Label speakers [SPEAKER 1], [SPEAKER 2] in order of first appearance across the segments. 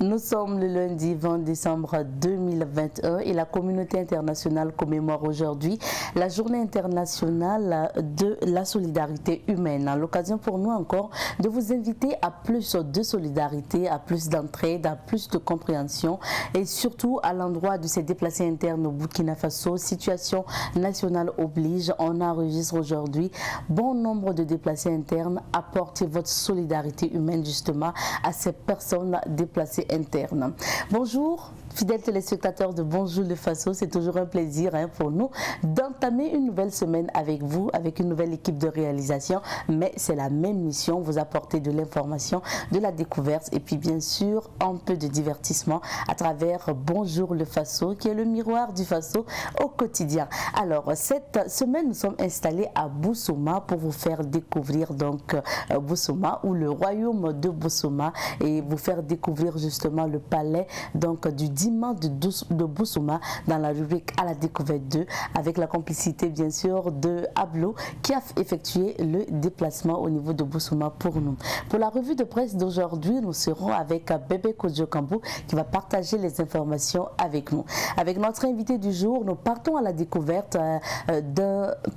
[SPEAKER 1] Nous sommes le lundi 20 décembre 2021 et la communauté internationale commémore aujourd'hui la journée internationale de la solidarité humaine. L'occasion pour nous encore de vous inviter à plus de solidarité, à plus d'entraide, à plus de compréhension et surtout à l'endroit de ces déplacés internes au Burkina Faso. Situation nationale oblige, on enregistre aujourd'hui bon nombre de déplacés internes. Apportez votre solidarité humaine justement à ces personnes déplacées internes. Bonjour, fidèles téléspectateurs de Bonjour le Faso, c'est toujours un plaisir pour nous d'entamer une nouvelle semaine avec vous, avec une nouvelle équipe de réalisation, mais c'est la même mission, vous apporter de l'information, de la découverte et puis bien sûr un peu de divertissement à travers Bonjour le Faso qui est le miroir du Faso au quotidien. Alors cette semaine nous sommes installés à Bousouma pour vous faire découvrir donc Bousouma ou le royaume de Bousouma et vous faire découvrir justement le palais donc du diman de Bousouma dans la rubrique à la découverte 2 avec la complicité bien sûr de Ablo qui a effectué le déplacement au niveau de Bousouma pour nous. Pour la revue de presse d'aujourd'hui, nous serons avec Bébé Kodjokambou qui va partager les informations avec nous. Avec notre invité du jour, nous partons à la découverte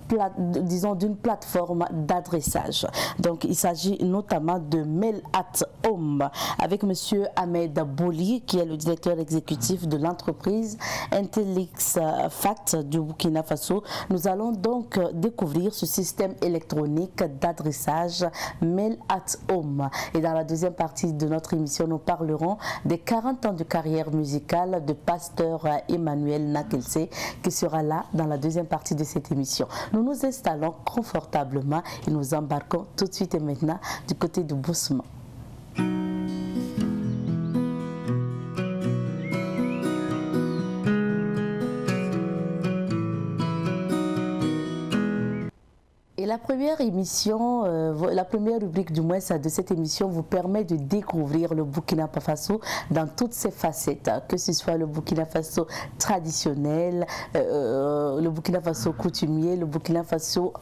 [SPEAKER 1] d'une plateforme d'adressage. Donc il s'agit notamment de Mail at Home avec monsieur Ahmed Boli qui est le directeur exécutif de l'entreprise Intelix Fact du Burkina Faso. Nous allons donc découvrir ce système électronique d'adressage Mail at Home. Et dans la deuxième partie de notre émission, nous parlerons des 40 ans de carrière musicale de pasteur Emmanuel Nakelse qui sera là dans la deuxième partie de cette émission. Nous nous installons confortablement et nous embarquons tout de suite et maintenant du côté de Bousouma. Et la première émission, la première rubrique du moins de cette émission vous permet de découvrir le Burkina Faso dans toutes ses facettes, que ce soit le Burkina Faso traditionnel, le Burkina Faso coutumier, le Burkina Faso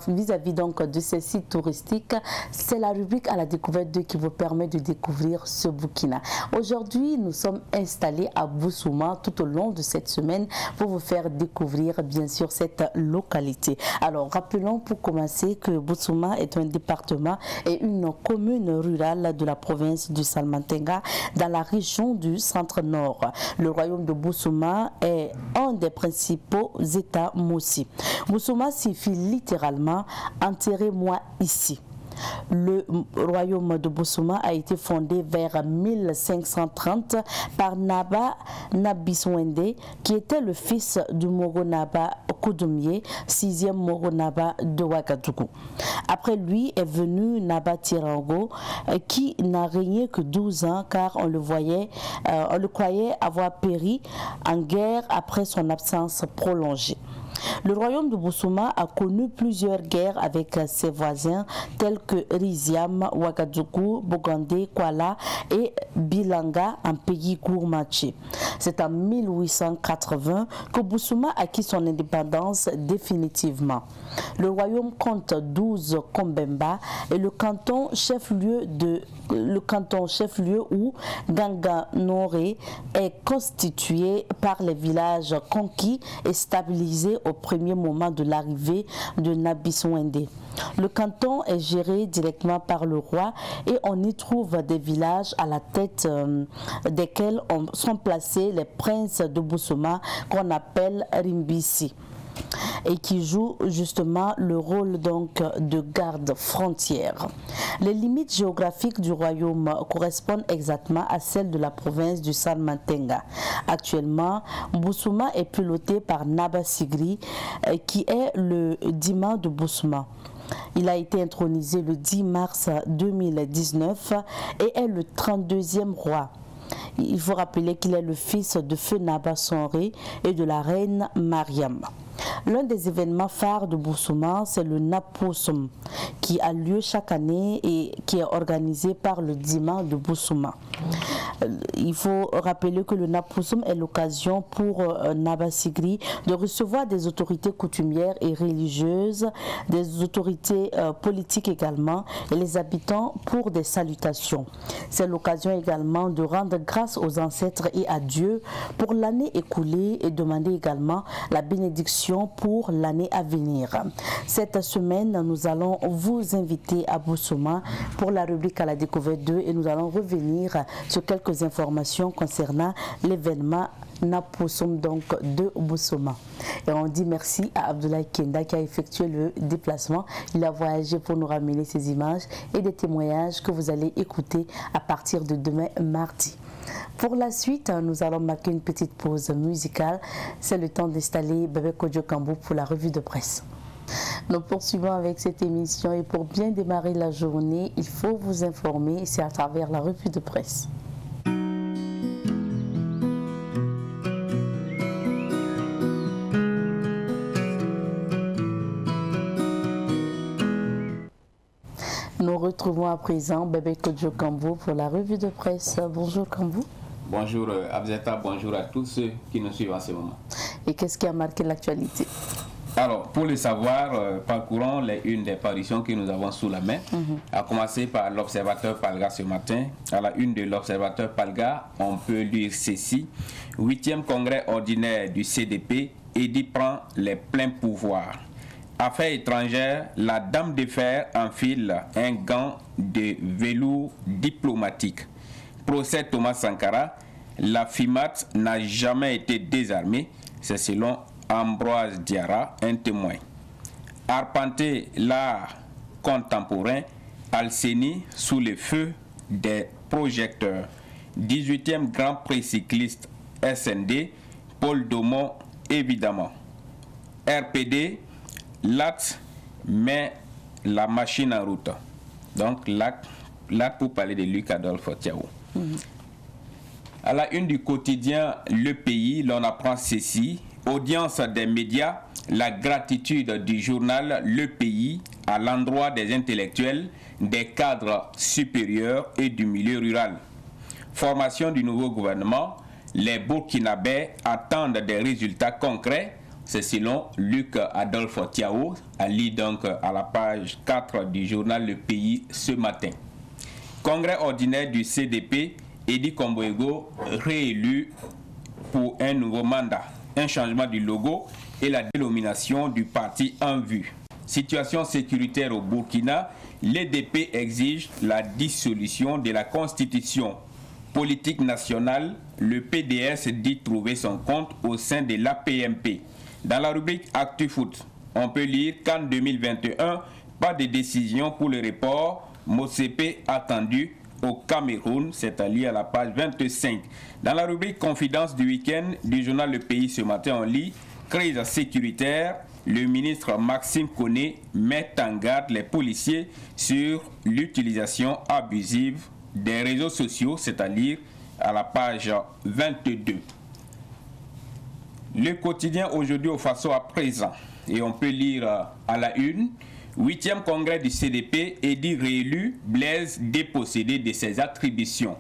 [SPEAKER 1] vis-à-vis donc de ces sites touristiques. C'est la rubrique à la découverte 2 qui vous permet de découvrir ce Burkina. Aujourd'hui, nous sommes installés à Bousouma tout au long de cette semaine pour vous faire découvrir bien sûr cette localité. Alors rappelons pour commencer que Bousouma est un département et une commune rurale de la province du Salmantenga dans la région du centre-nord. Le royaume de Bousouma est un des principaux États moussi. Bousouma signifie littéralement enterrez-moi ici. Le royaume de Bousouma a été fondé vers 1530 par Naba Nabiswende, qui était le fils du Moro Naba Koudoumie, 6e Moro Naba de Ouagadougou. Après lui est venu Naba Tirango, qui n'a régné que 12 ans car on le croyait avoir péri en guerre après son absence prolongée. Le royaume de Bousouma a connu plusieurs guerres avec ses voisins tels que Riziam, Ouagadougou, Bogandé, Kuala et Bilanga en pays gourmandché. C'est en 1880 que Bousouma acquit son indépendance définitivement. Le royaume compte 12 Kombemba et le canton chef-lieu où Ganganoré est constitué par les villages conquis et stabilisés au premier moment de l'arrivée de Nabiswende. Le canton est géré directement par le roi et on y trouve des villages à la tête desquels sont placés les princes de Bousouma qu'on appelle Rimbisi et qui jouent justement le rôle donc de garde frontière. Les limites géographiques du royaume correspondent exactement à celles de la province du Salmantenga. Actuellement, Bousouma est piloté par Naba Sigri qui est le diman de Bousouma. Il a été intronisé le 10 mars 2019 et est le 32e roi. Il faut rappeler qu'il est le fils de Feu Naba Sonré et de la reine Mariam. L'un des événements phares de Bousouma, c'est le Napoussoum, qui a lieu chaque année et qui est organisé par le diman de Bousouma. Il faut rappeler que le Napoussoum est l'occasion pour Naba Sigri de recevoir des autorités coutumières et religieuses, des autorités politiques également, et les habitants pour des salutations. C'est l'occasion également de rendre grâce aux ancêtres et à Dieu pour l'année écoulée et demander également la bénédiction pour l'année à venir. Cette semaine, nous allons vous inviter à Bousouma pour la rubrique à la découverte 2 et nous allons revenir sur quelques informations concernant l'événement Napoussoum donc de Bousouma. Et on dit merci à Abdoulaye Kenda qui a effectué le déplacement. Il a voyagé pour nous ramener ces images et des témoignages que vous allez écouter à partir de demain mardi. Pour la suite, nous allons marquer une petite pause musicale. C'est le temps d'installer Bébé Kodjo Kambou pour la revue de presse. Nous poursuivons avec cette émission et pour bien démarrer la journée, il faut vous informer, c'est à travers la revue de presse. Nous retrouvons à présent Bébé Kodjo Kambou pour la revue de presse. Bonjour Kambou.
[SPEAKER 2] Bonjour Abzeta, bonjour à tous ceux qui nous suivent en ce moment.
[SPEAKER 1] Et qu'est-ce qui a marqué l'actualité?
[SPEAKER 2] Alors, pour le savoir, parcourons les unes des parutions que nous avons sous la main. À commencer par l'Observateur Palga ce matin. À la une de l'Observateur Palga, on peut lire ceci. 8e congrès ordinaire du CDP, Edi prend les pleins pouvoirs. Affaires étrangères, la dame de fer enfile un gant de velours diplomatique. Procès Thomas Sankara, la FIMAT n'a jamais été désarmée, c'est selon Ambroise Diarra, un témoin. Arpenter l'art contemporain, Alceni sous le feu des projecteurs. 18e Grand Prix cycliste SND, Paul Daumont évidemment. RPD, LAT met la machine en route. Donc LAT pour parler de Luc Adolphe Thiaou. À la une du quotidien Le Pays, l'on apprend ceci. Audience des médias, la gratitude du journal Le Pays à l'endroit des intellectuels, des cadres supérieurs et du milieu rural. Formation du nouveau gouvernement, les Burkinabés attendent des résultats concrets. C'est selon Luc Adolphe Thiaou, à lire donc à la page 4 du journal Le Pays ce matin. Congrès ordinaire du CDP, Edi Komboego réélu pour un nouveau mandat. Un changement du logo et la dénomination du parti en vue. Situation sécuritaire au Burkina, l'EDP exige la dissolution de la Constitution. Politique nationale, le PDS dit trouver son compte au sein de l'APMP. Dans la rubrique ActuFoot, on peut lire qu'en 2021, pas de décision pour le report, Mosepe attendu au Cameroun, c'est-à-dire à la page 25. Dans la rubrique Confidence du week-end du journal Le Pays ce matin, on lit crise sécuritaire. Le ministre Maxime Koné met en garde les policiers sur l'utilisation abusive des réseaux sociaux, c'est-à-dire à la page 22. Le quotidien aujourd'hui au Faso à présent, et on peut lire à la une. 8e congrès du CDP, Edi réélu, Blaise dépossédé de ses attributions.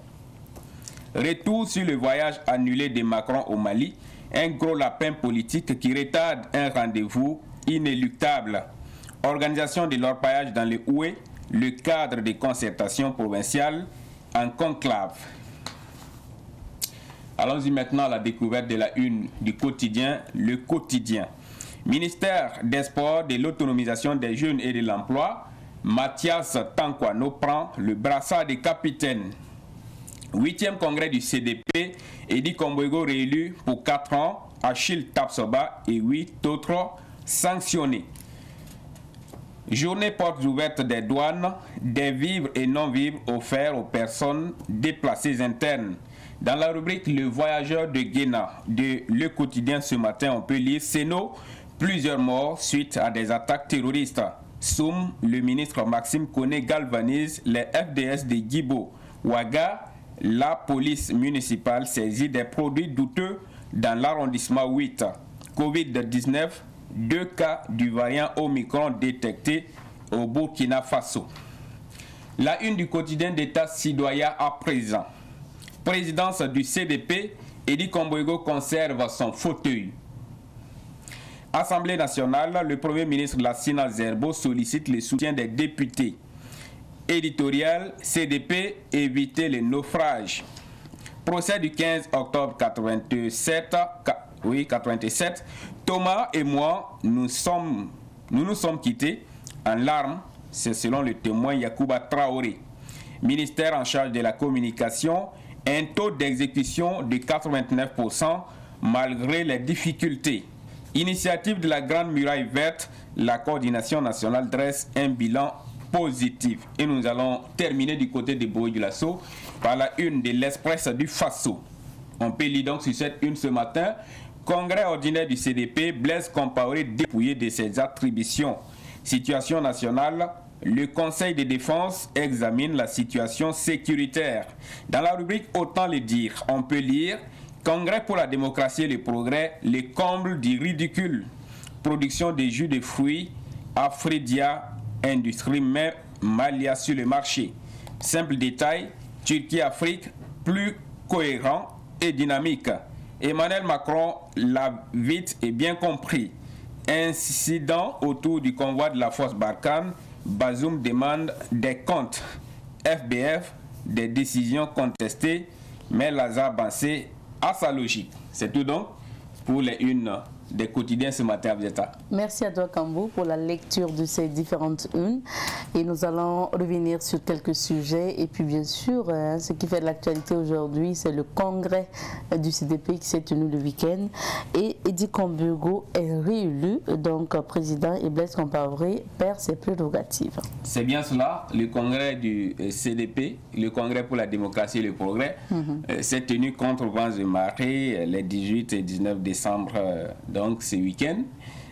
[SPEAKER 2] Retour sur le voyage annulé de Macron au Mali, un gros lapin politique qui retarde un rendez-vous inéluctable. Organisation de l'orpaillage dans le Oué, le cadre de concertation provinciale en conclave. Allons-y maintenant à la découverte de la une du quotidien, Le Quotidien. Ministère des Sports, de l'autonomisation des jeunes et de l'emploi, Mathias Tankwano prend le brassard de capitaine. 8e congrès du CDP, Edi Komboego réélu pour 4 ans, Achille Tapsoba et 8 autres sanctionnés. Journée portes ouvertes des douanes, des vivres et non-vivres offerts aux personnes déplacées internes. Dans la rubrique Le Voyageur de Guéna de Le Quotidien ce matin, on peut lire Seno, plusieurs morts suite à des attaques terroristes. Soum, le ministre Maxime Koné galvanise les FDS de Guibo. Ouaga, la police municipale saisit des produits douteux dans l'arrondissement 8. Covid-19, 2 cas du variant Omicron détectés au Burkina Faso. La une du quotidien d'État citoyen à présent. présidence du CDP, Edi Komboigo conserve son fauteuil. Assemblée nationale, le Premier ministre Lassina Zerbo sollicite le soutien des députés. Éditorial, CDP, éviter les naufrages. Procès du 15 octobre 87, Thomas et moi, nous nous sommes quittés en larmes, c'est selon le témoin Yacouba Traoré. Ministère en charge de la communication, un taux d'exécution de 89% malgré les difficultés. Initiative de la Grande Muraille Verte, la coordination nationale dresse un bilan positif. Et nous allons terminer du côté de Bourg-du-Lasso par la une de l'Express du Faso. On peut lire donc sur cette une ce matin, congrès ordinaire du CDP, Blaise Compaoré dépouillé de ses attributions. Situation nationale, le Conseil de défense examine la situation sécuritaire. Dans la rubrique Autant le dire, on peut lire Congrès pour la démocratie et le progrès, les combles du ridicule. Production des jus de fruits, Afridia, industrie Malia sur le marché. Simple détail, Turquie-Afrique, plus cohérent et dynamique. Emmanuel Macron l'a vite et bien compris. Incident autour du convoi de la force Barkhane, Bazoum demande des comptes. FBF, des décisions contestées, mais Lazare Bassé a sa logique. C'est tout donc pour les unes des quotidiens ce matin à Vieta.
[SPEAKER 1] Merci à toi Kambo pour la lecture de ces différentes unes et nous allons revenir sur quelques sujets et puis bien sûr ce qui fait de l'actualité aujourd'hui c'est le congrès du CDP qui s'est tenu le week-end et Edi Komboigo est réélu donc président et Blaise Compaoré perd ses prérogatives.
[SPEAKER 2] C'est bien cela, le congrès du CDP, le congrès pour la démocratie et le progrès s'est tenu contre vents et marées les 18 et 19 décembre donc ce week-end.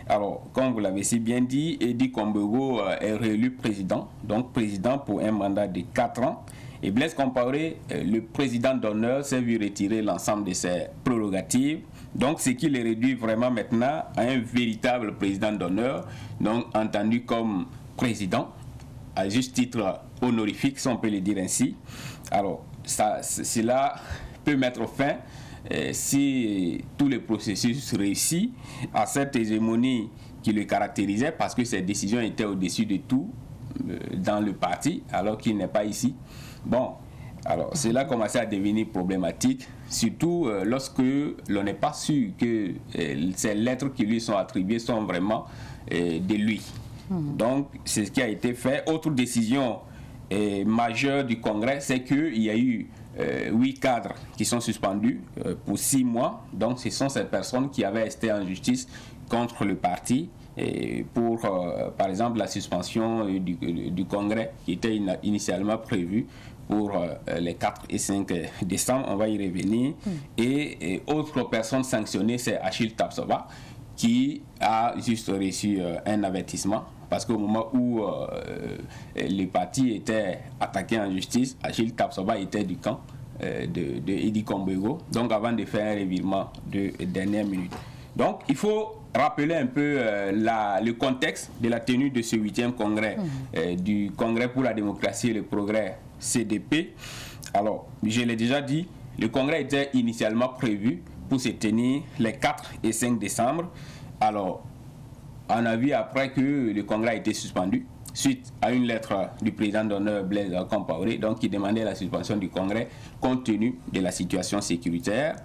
[SPEAKER 2] Alors, comme vous l'avez si bien dit, Edi Komboigo est réélu président, donc président pour un mandat de 4 ans. Et Blaise Compaoré, le président d'honneur, s'est vu retirer l'ensemble de ses prérogatives. Donc, ce qui le réduit vraiment maintenant à un véritable président d'honneur, donc entendu comme président, à juste titre honorifique, si on peut le dire ainsi. Alors, cela peut mettre fin si tous les processus réussissent à cette hégémonie qui le caractérisait parce que ses décisions étaient au-dessus de tout dans le parti alors qu'il n'est pas ici. Bon, alors cela commençait à devenir problématique, surtout lorsque l'on n'est pas sûr que ces lettres qui lui sont attribuées sont vraiment de lui. Donc c'est ce qui a été fait. Autre décision majeure du Congrès, c'est qu'il y a eu 8 cadres qui sont suspendus pour 6 mois. Donc ce sont ces personnes qui avaient été en justice contre le parti et pour par exemple la suspension du Congrès qui était initialement prévue pour les 4 et 5 décembre. On va y revenir. Et autre personne sanctionnée, c'est Achille Tapsoba qui a juste reçu un avertissement. Parce qu'au moment où les partis étaient attaqués en justice, Achille Tapsoba était du camp de Edi Komboigo, donc avant de faire un revirement de dernière minute. Donc il faut rappeler un peu le contexte de la tenue de ce 8e congrès du Congrès pour la démocratie et le progrès CDP. Alors, je l'ai déjà dit, le congrès était initialement prévu pour se tenir les 4 et 5 décembre. Alors, on a vu après que le congrès a été suspendu suite à une lettre du président d'honneur Blaise Compaoré, donc qui demandait la suspension du congrès compte tenu de la situation sécuritaire.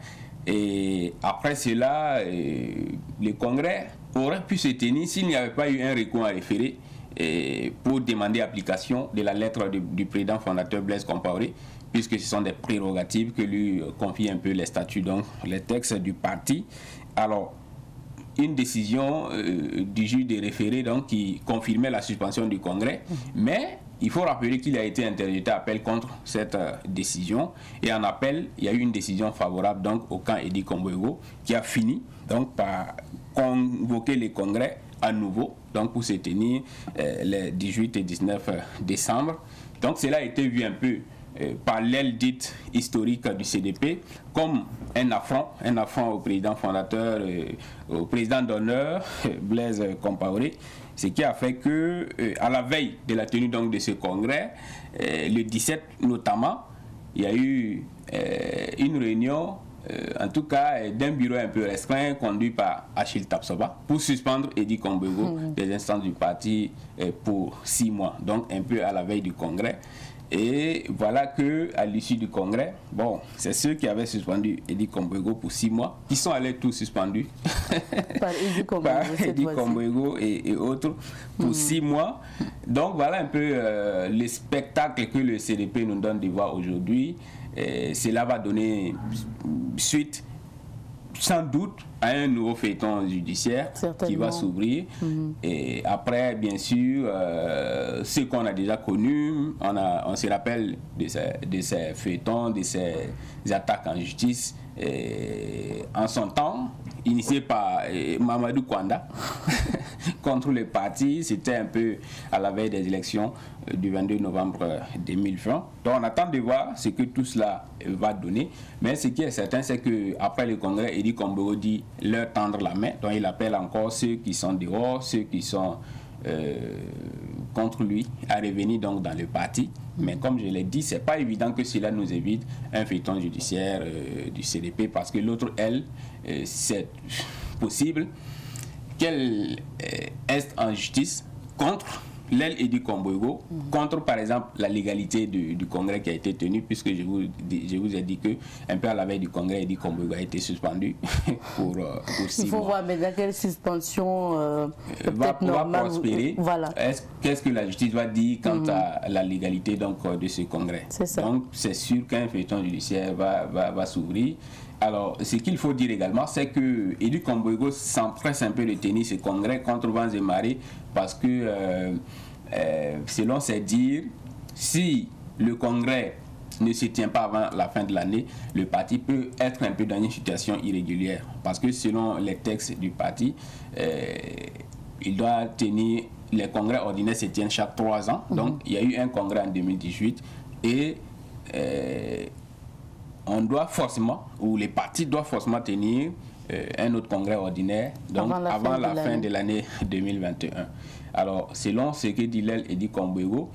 [SPEAKER 2] Et après cela, le congrès aurait pu se tenir s'il n'y avait pas eu un recours à référé pour demander application de la lettre du président fondateur Blaise Compaoré, puisque ce sont des prérogatives que lui confient un peu les statuts, donc les textes du parti. Alors, une décision du juge des référés donc, qui confirmait la suspension du congrès, mais il faut rappeler qu'il a été interjeté appel contre cette décision et en appel, il y a eu une décision favorable donc, au camp Edi Komboigo qui a fini donc, par convoquer les congrès à nouveau donc, pour se tenir les 18 et 19 décembre. Donc cela a été vu un peu par l'aile dite historique du CDP comme un affront au président fondateur, au président d'honneur Blaise Compaoré, ce qui a fait que à la veille de la tenue donc de ce congrès, le 17 notamment, il y a eu une réunion, en tout cas d'un bureau un peu restreint conduit par Achille Tapsoba pour suspendre Eddy Kombego des instances du parti pour 6 mois, donc un peu à la veille du congrès. Et voilà que à l'issue du congrès, bon, c'est ceux qui avaient suspendu Eddy Kombego pour 6 mois, qui sont allés tous suspendus
[SPEAKER 1] par Eddy
[SPEAKER 2] Kombego et autres pour 6 mois. Donc voilà un peu le spectacle que le CDP nous donne de voir aujourd'hui. Cela va donner suite sans doute à un nouveau feuilleton judiciaire qui va s'ouvrir. Et après, bien sûr, ce qu'on a déjà connu, on se rappelle de ces feuilletons, de ces attaques en justice en son temps, initié par Mamadou Kwanda contre le parti. C'était un peu à la veille des élections du 22 novembre 2020. Donc on attend de voir ce que tout cela va donner. Mais ce qui est certain, c'est qu'après le congrès, Eddy Kombego dit leur tendre la main. Donc il appelle encore ceux qui sont dehors, ceux qui sont contre lui, à revenir donc dans le parti. Mais comme je l'ai dit, c'est pas évident que cela nous évite un feuilleton judiciaire du CDP, parce que l'autre, elle, c'est possible qu'elle est en justice contre l'aile Eddy Kombego, contre par exemple la légalité du congrès qui a été tenu, puisque je vous ai dit que un peu à la veille du congrès, Eddy Kombego a été suspendu pour 6 mois.
[SPEAKER 1] Il faut voir mais dans quelle suspension
[SPEAKER 2] va prospérer.
[SPEAKER 1] Voilà.
[SPEAKER 2] Qu'est-ce que la justice va dire quant à la légalité donc, de ce congrès. Donc c'est sûr qu'un feuilleton judiciaire va s'ouvrir. Alors, ce qu'il faut dire également, c'est que Eddy Kombego s'empresse un peu de tenir ce congrès contre vents et marées, parce que, selon ses dires, si le congrès ne se tient pas avant la fin de l'année, le parti peut être un peu dans une situation irrégulière. Parce que selon les textes du parti, il doit tenir, les congrès ordinaires se tiennent chaque 3 ans. Donc, il y a eu un congrès en 2018 et on doit forcément, ou les partis doivent forcément tenir un autre congrès ordinaire donc avant la fin de l'année 2021. Alors, selon ce que dit l'aile Eddy Kombego,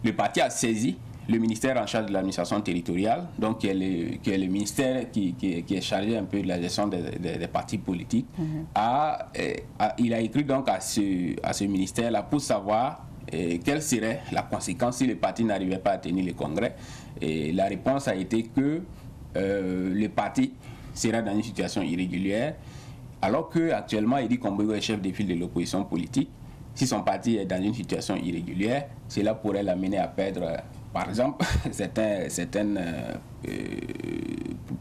[SPEAKER 2] le parti a saisi le ministère en charge de l'administration territoriale, donc qui est le ministère qui est chargé un peu de la gestion des partis politiques. Il a écrit donc à ce ministère-là pour savoir quelle serait la conséquence si le parti n'arrivait pas à tenir le congrès. Et la réponse a été que le parti sera dans une situation irrégulière, alors qu'actuellement Eddy Kombego est chef de file de l'opposition politique. Si son parti est dans une situation irrégulière, cela pourrait l'amener à perdre, par exemple, certaines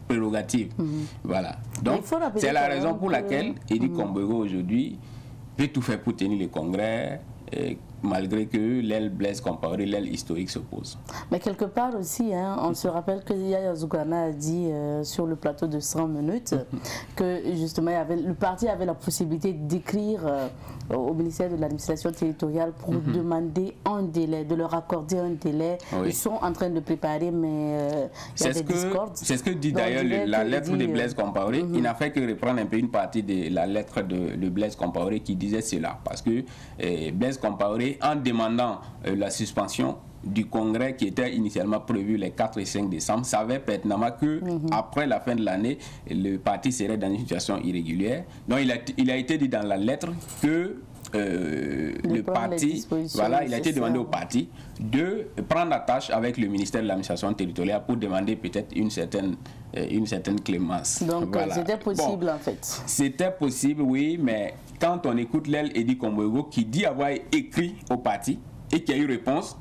[SPEAKER 2] prérogatives. Voilà. Donc, c'est la raison pour laquelle Eddy Kombego aujourd'hui peut tout faire pour tenir le congrès, malgré que l'aile Blaise Compaoré, l'aile historique s'oppose.
[SPEAKER 1] Mais quelque part aussi, on se rappelle que Yaya Zougana a dit sur le plateau de 100 minutes que justement le parti avait la possibilité d'écrire au ministère de l'administration territoriale pour demander un délai, de leur accorder un délai. Ils sont en train de préparer, mais il y a des discordes.
[SPEAKER 2] C'est ce que dit d'ailleurs la lettre de Blaise Compaoré. Il n'a fait que reprendre un peu une partie de la lettre de Blaise Compaoré qui disait cela. Parce que Blaise Compaoré, en demandant la suspension du congrès qui était initialement prévu les 4 et 5 décembre, savait pertinemment que après la fin de l'année, le parti serait dans une situation irrégulière. Donc il a été dit dans la lettre que le parti, voilà, il a été demandé au parti de prendre attache avec le ministère de l'administration territoriale pour demander peut-être une certaine clémence.
[SPEAKER 1] Donc voilà. C'était possible en fait.
[SPEAKER 2] C'était possible, oui, mais quand on écoute l'aile Eddy Kombego qui dit avoir écrit au parti et qui a eu réponse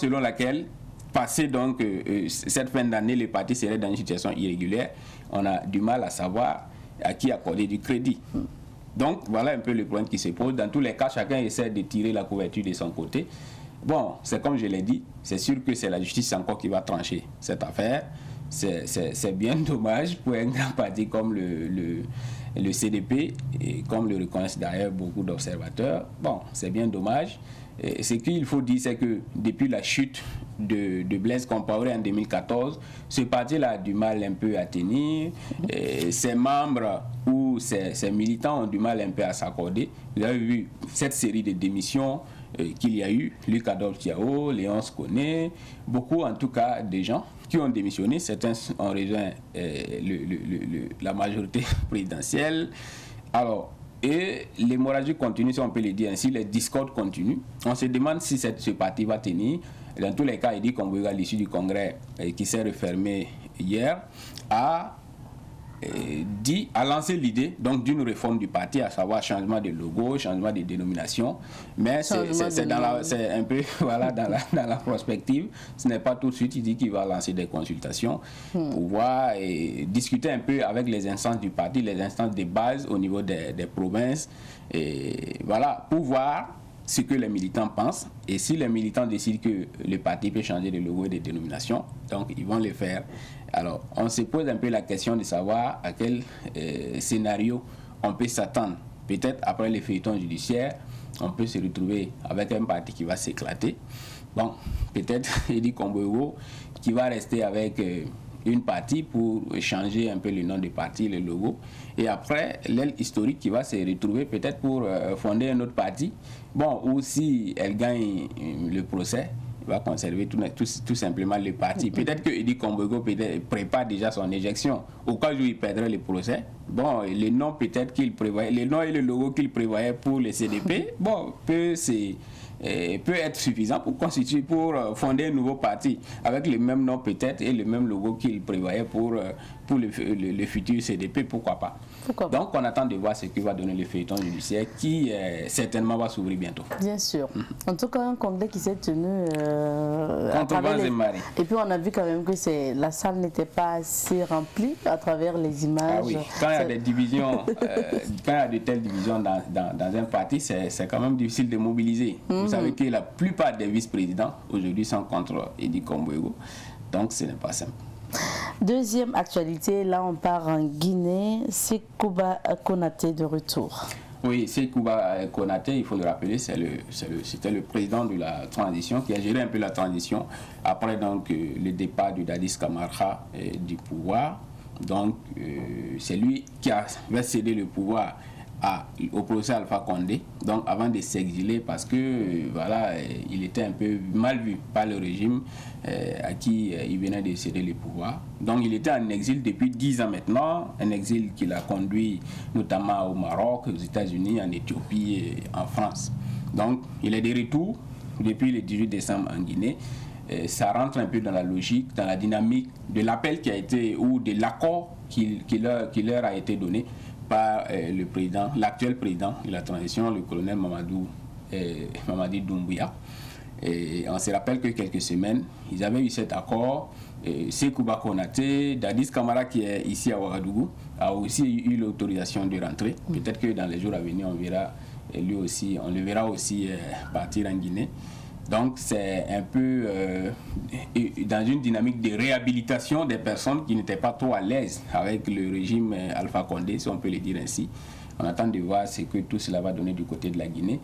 [SPEAKER 2] selon laquelle, passé donc cette fin d'année, le parti serait dans une situation irrégulière, on a du mal à savoir à qui accorder du crédit. Donc voilà un peu le problème qui se pose. Dans tous les cas, chacun essaie de tirer la couverture de son côté. Bon, c'est comme je l'ai dit, c'est sûr que c'est la justice encore qui va trancher cette affaire. C'est bien dommage pour un grand parti comme le CDP, et comme le reconnaissent d'ailleurs beaucoup d'observateurs. Bon, c'est bien dommage. Et ce qu'il faut dire, c'est que depuis la chute de Blaise Compaoré en 2014, ce parti-là a du mal un peu à tenir. Ses membres ou ses militants ont du mal un peu à s'accorder. Vous avez vu cette série de démissions qu'il y a eu, Luc Adolphe Thiao, Léonce Koné, beaucoup en tout cas de gens qui ont démissionné. Certains ont rejoint la majorité présidentielle. Alors, et l'hémorragie continue, si on peut le dire ainsi, les discordes continuent. On se demande si ce parti va tenir. Dans tous les cas, il dit qu'on veut à l'issue du congrès qui s'est refermé hier, a lancé l'idée donc d'une réforme du parti, à savoir changement de logo, changement de dénomination, mais c'est un peu voilà, dans la prospective. Ce n'est pas tout de suite. Il dit qu'il va lancer des consultations pour voir et discuter un peu avec les instances du parti, les instances de base au niveau des provinces, et voilà, pour voir ce que les militants pensent, et si les militants décident que le parti peut changer de logo et de dénomination, donc ils vont le faire. Alors, on se pose un peu la question de savoir à quel scénario on peut s'attendre. Peut-être après les feuilletons judiciaires, on peut se retrouver avec un parti qui va s'éclater. Bon, peut-être Edi Komboigo qui va rester avec une partie pour changer un peu le nom du parti, le logo. Et après, l'aile historique qui va se retrouver peut-être pour fonder un autre parti. Bon, ou si elle gagne le procès, il va conserver tout simplement le parti. Peut-être que Edi Komboigo prépare déjà son éjection. Au cas où il perdrait le procès, bon, le nom peut-être qu'il prévoyait, le nom et le logo qu'il prévoyait pour le CDP, bon, peut être suffisant pour fonder un nouveau parti avec le même nom peut-être et le même logo qu'il prévoyait pour le futur CDP, pourquoi pas. Donc on attend de voir ce que va donner le feuilleton judiciaire qui certainement va s'ouvrir bientôt.
[SPEAKER 1] Bien sûr. En tout cas, un congrès qui s'est tenu
[SPEAKER 2] contre Vaz-et-Marie.
[SPEAKER 1] Et puis on a vu quand même que la salle n'était pas assez remplie à travers les images.
[SPEAKER 2] Ah oui, quand il y a des divisions, quand il y a de telles divisions dans un parti, c'est quand même difficile de mobiliser. Vous savez que la plupart des vice-présidents aujourd'hui sont contre Edi Komboigo, donc ce n'est pas simple.
[SPEAKER 1] Deuxième actualité, là on part en Guinée, Sekouba Konaté de retour.
[SPEAKER 2] Oui, Sekouba Konaté, il faut le rappeler, c'était le président de la transition qui a géré un peu la transition après donc le départ de Dadis Camara du pouvoir. Donc c'est lui qui avait cédé le pouvoir au professeur Alpha Condé, donc avant de s'exiler parce que voilà, il était un peu mal vu par le régime à qui il venait de céder le pouvoir. Donc il était en exil depuis 10 ans maintenant, un exil qui l'a conduit notamment au Maroc, aux États-Unis, en Éthiopie et en France. Donc il est de retour depuis le 18 décembre en Guinée. Ça rentre un peu dans la logique, dans la dynamique de l'appel qui a été, ou de l'accord qui leur a été donné par l'actuel président de la transition, le colonel Mamadi Doumbouya. Et on se rappelle que quelques semaines, ils avaient eu cet accord. Sekouba Konaté, Dadis Camara qui est ici à Ouagadougou, a aussi eu l'autorisation de rentrer. Peut-être que dans les jours à venir, on le verra aussi partir en Guinée. Donc c'est un peu dans une dynamique de réhabilitation des personnes qui n'étaient pas trop à l'aise avec le régime Alpha Condé, si on peut le dire ainsi. On attend de voir ce que tout cela va donner du côté de la Guinée.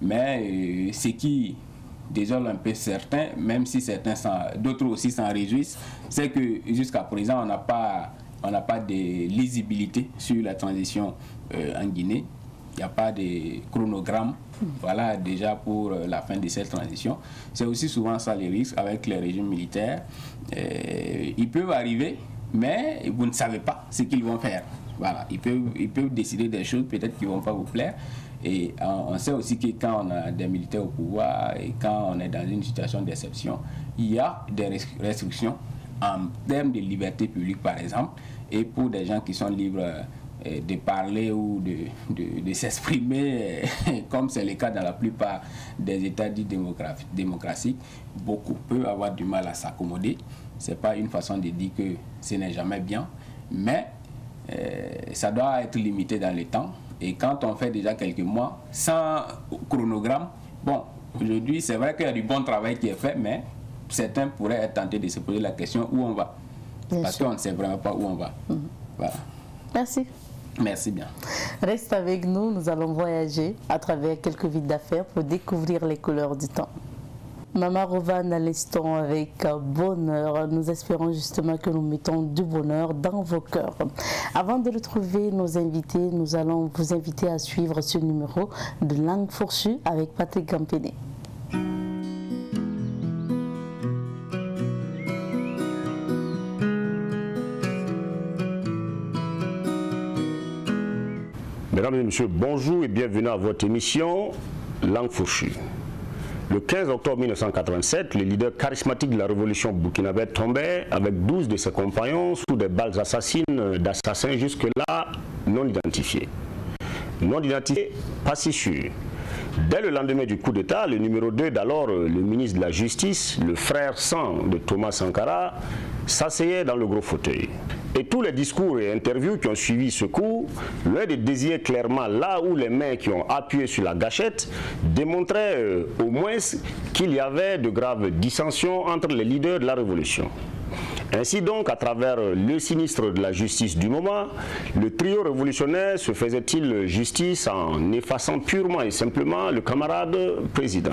[SPEAKER 2] Mais ce qui désole un peu certains, même si d'autres aussi s'en réjouissent, c'est que jusqu'à présent on n'a pas de lisibilité sur la transition en Guinée. Il n'y a pas de chronogramme, voilà, déjà pour la fin de cette transition. C'est aussi souvent ça les risques avec les régimes militaires. Ils peuvent arriver, mais vous ne savez pas ce qu'ils vont faire. Voilà, ils peuvent décider des choses peut-être qui ne vont pas vous plaire. Et on sait aussi que quand on a des militaires au pouvoir et quand on est dans une situation d'exception, il y a des restrictions en termes de liberté publique, par exemple, et pour des gens qui sont libres de parler ou de s'exprimer, comme c'est le cas dans la plupart des États dits démocratiques, beaucoup peuvent avoir du mal à s'accommoder. Ce n'est pas une façon de dire que ce n'est jamais bien, mais ça doit être limité dans le temps. Et quand on fait déjà quelques mois sans chronogramme, bon, aujourd'hui c'est vrai qu'il y a du bon travail qui est fait, mais certains pourraient être tentés de se poser la question où on va. Parce qu'on ne sait vraiment pas où on va. Voilà.
[SPEAKER 1] Merci.
[SPEAKER 2] Merci bien.
[SPEAKER 1] Reste avec nous, nous allons voyager à travers quelques vies d'affaires pour découvrir les couleurs du temps. Maman Rovan à l'instant avec bonheur. Nous espérons justement que nous mettons du bonheur dans vos cœurs. Avant de retrouver nos invités, nous allons vous inviter à suivre ce numéro de Langue fourchue avec Patrick Gampéné.
[SPEAKER 3] Mesdames et messieurs, bonjour et bienvenue à votre émission Langue fourchue. Le 15 octobre 1987, le leader charismatique de la révolution burkinabé tombait avec 12 de ses compagnons sous des balles assassines d'assassins jusque-là non identifiés. Non identifiés, pas si sûrs. Dès le lendemain du coup d'État, le numéro 2 d'alors, le ministre de la Justice, le frère sang de Thomas Sankara, s'asseyait dans le gros fauteuil. Et tous les discours et interviews qui ont suivi ce coup, loin de désigner clairement là où les mains qui ont appuyé sur la gâchette démontraient au moins qu'il y avait de graves dissensions entre les leaders de la révolution. Ainsi donc, à travers le sinistre de la justice du moment, le trio révolutionnaire se faisait-il justice en effaçant purement et simplement le camarade président.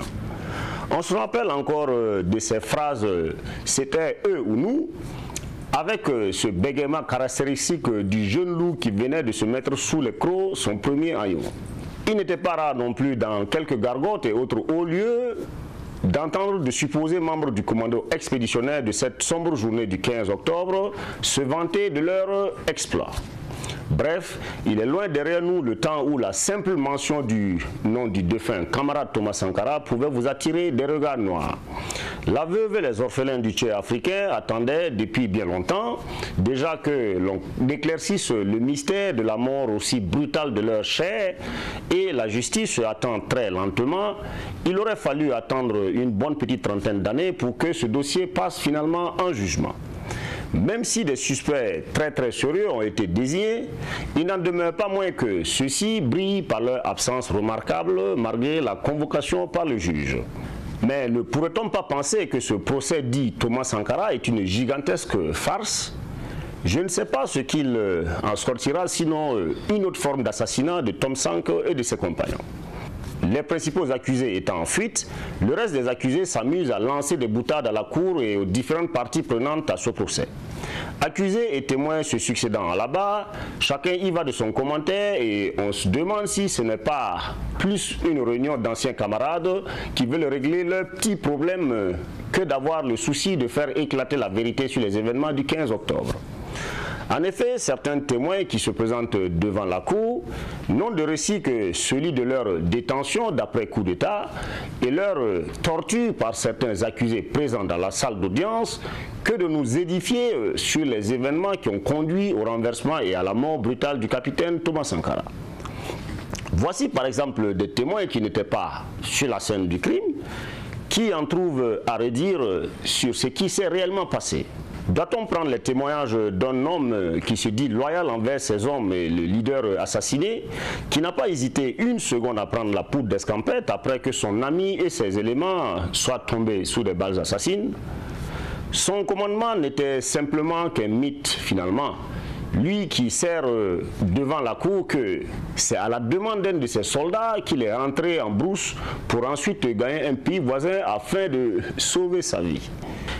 [SPEAKER 3] On se rappelle encore de ces phrases « c'était eux ou nous », avec ce bégaiement caractéristique du jeune loup qui venait de se mettre sous les crocs son premier haillon. Il n'était pas rare non plus dans quelques gargotes et autres hauts lieux d'entendre de supposés membres du commando expéditionnaire de cette sombre journée du 15 octobre se vanter de leur exploit. Bref, il est loin derrière nous le temps où la simple mention du nom du défunt camarade Thomas Sankara pouvait vous attirer des regards noirs. La veuve et les orphelins du Tchèque africain attendaient depuis bien longtemps déjà que l'on éclaircisse le mystère de la mort aussi brutale de leur chair, et la justice se attend très lentement. Il aurait fallu attendre une bonne petite trentaine d'années pour que ce dossier passe finalement en jugement. Même si des suspects très sérieux ont été désignés, il n'en demeure pas moins que ceux-ci brillent par leur absence remarquable malgré la convocation par le juge. Mais ne pourrait-on pas penser que ce procès dit Thomas Sankara est une gigantesque farce? Je ne sais pas ce qu'il en sortira, sinon une autre forme d'assassinat de Tom Sank et de ses compagnons. Les principaux accusés étant en fuite, le reste des accusés s'amuse à lancer des boutades à la cour et aux différentes parties prenantes à ce procès. Accusés et témoins se succédant à la barre, chacun y va de son commentaire et on se demande si ce n'est pas plus une réunion d'anciens camarades qui veulent régler leurs petits problèmes que d'avoir le souci de faire éclater la vérité sur les événements du 15 octobre. En effet, certains témoins qui se présentent devant la cour n'ont de récit que celui de leur détention d'après coup d'État et leur torture par certains accusés présents dans la salle d'audience que de nous édifier sur les événements qui ont conduit au renversement et à la mort brutale du capitaine Thomas Sankara. Voici par exemple des témoins qui n'étaient pas sur la scène du crime, qui en trouvent à redire sur ce qui s'est réellement passé. Doit-on prendre les témoignages d'un homme qui se dit loyal envers ses hommes et le leader assassiné, qui n'a pas hésité une seconde à prendre la poudre d'escampette après que son ami et ses éléments soient tombés sous des balles assassines? Son commandement n'était simplement qu'un mythe finalement. Lui qui sert devant la cour que c'est à la demande d'un de ses soldats qu'il est entré en brousse pour ensuite gagner un pays voisin afin de sauver sa vie.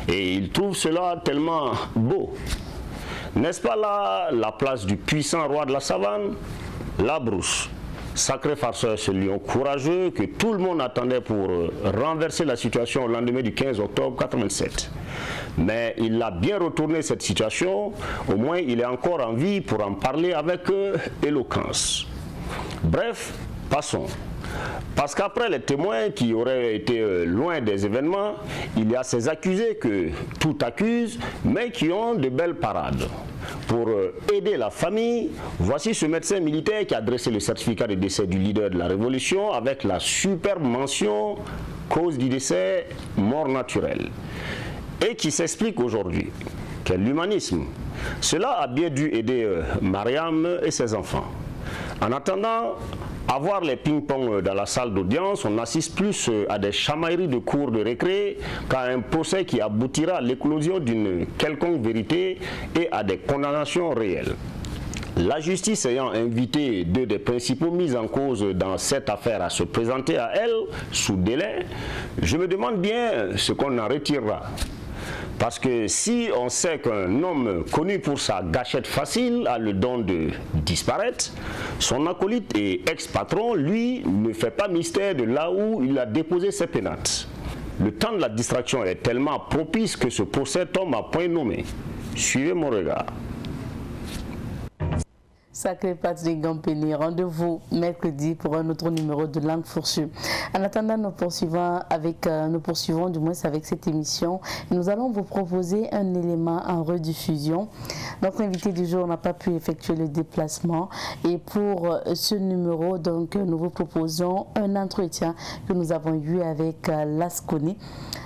[SPEAKER 3] Et il trouve cela tellement beau. N'est-ce pas là la place du puissant roi de la savane? La brousse. Sacré farceur, ce lion courageux que tout le monde attendait pour renverser la situation au lendemain du 15 octobre 87. Mais il a bien retourné cette situation, au moins il est encore en vie pour en parler avec éloquence. Bref, passons. Parce qu'après les témoins qui auraient été loin des événements, il y a ces accusés que tout accuse, mais qui ont de belles parades. Pour aider la famille, voici ce médecin militaire qui a dressé le certificat de décès du leader de la Révolution avec la superbe mention « cause du décès, mort naturelle » et qui s'explique aujourd'hui. Quel humanisme! Cela a bien dû aider Mariam et ses enfants. En attendant, à voir les ping-pong dans la salle d'audience, on assiste plus à des chamailleries de cours de récré qu'à un procès qui aboutira à l'éclosion d'une quelconque vérité et à des condamnations réelles. La justice ayant invité deux des principaux mis en cause dans cette affaire à se présenter à elle sous délai, je me demande bien ce qu'on en retirera. Parce que si on sait qu'un homme connu pour sa gâchette facile a le don de disparaître, son acolyte et ex-patron, lui, ne fait pas mystère de là où il a déposé ses pénates. Le temps de la distraction est tellement propice que ce procès tombe à point nommé. Suivez mon regard.
[SPEAKER 1] Sacré Patrick Gampeni, rendez-vous mercredi pour un autre numéro de Langue Fourchue. En attendant, nous poursuivons avec cette émission. Nous allons vous proposer un élément en rediffusion. Notre invité du jour n'a pas pu effectuer le déplacement et pour ce numéro, donc, nous vous proposons un entretien que nous avons eu avec Lasconi.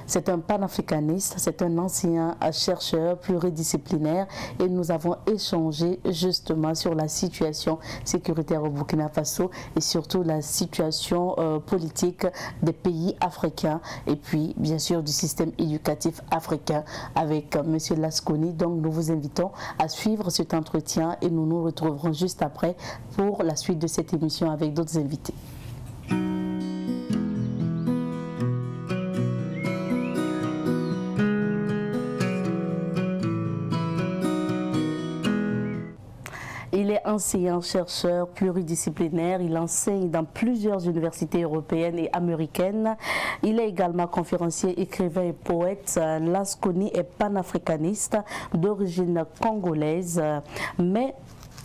[SPEAKER 1] C'est un panafricaniste, c'est un ancien chercheur pluridisciplinaire et nous avons échangé justement sur la situation sécuritaire au Burkina Faso et surtout la situation politique des pays africains et puis bien sûr du système éducatif africain avec M. Lasconi. Donc nous vous invitons à suivre cet entretien et nous nous retrouverons juste après pour la suite de cette émission avec d'autres invités. Il est enseignant-chercheur pluridisciplinaire. Il enseigne dans plusieurs universités européennes et américaines. Il est également conférencier, écrivain et poète. Lasconi est panafricaniste d'origine congolaise, mais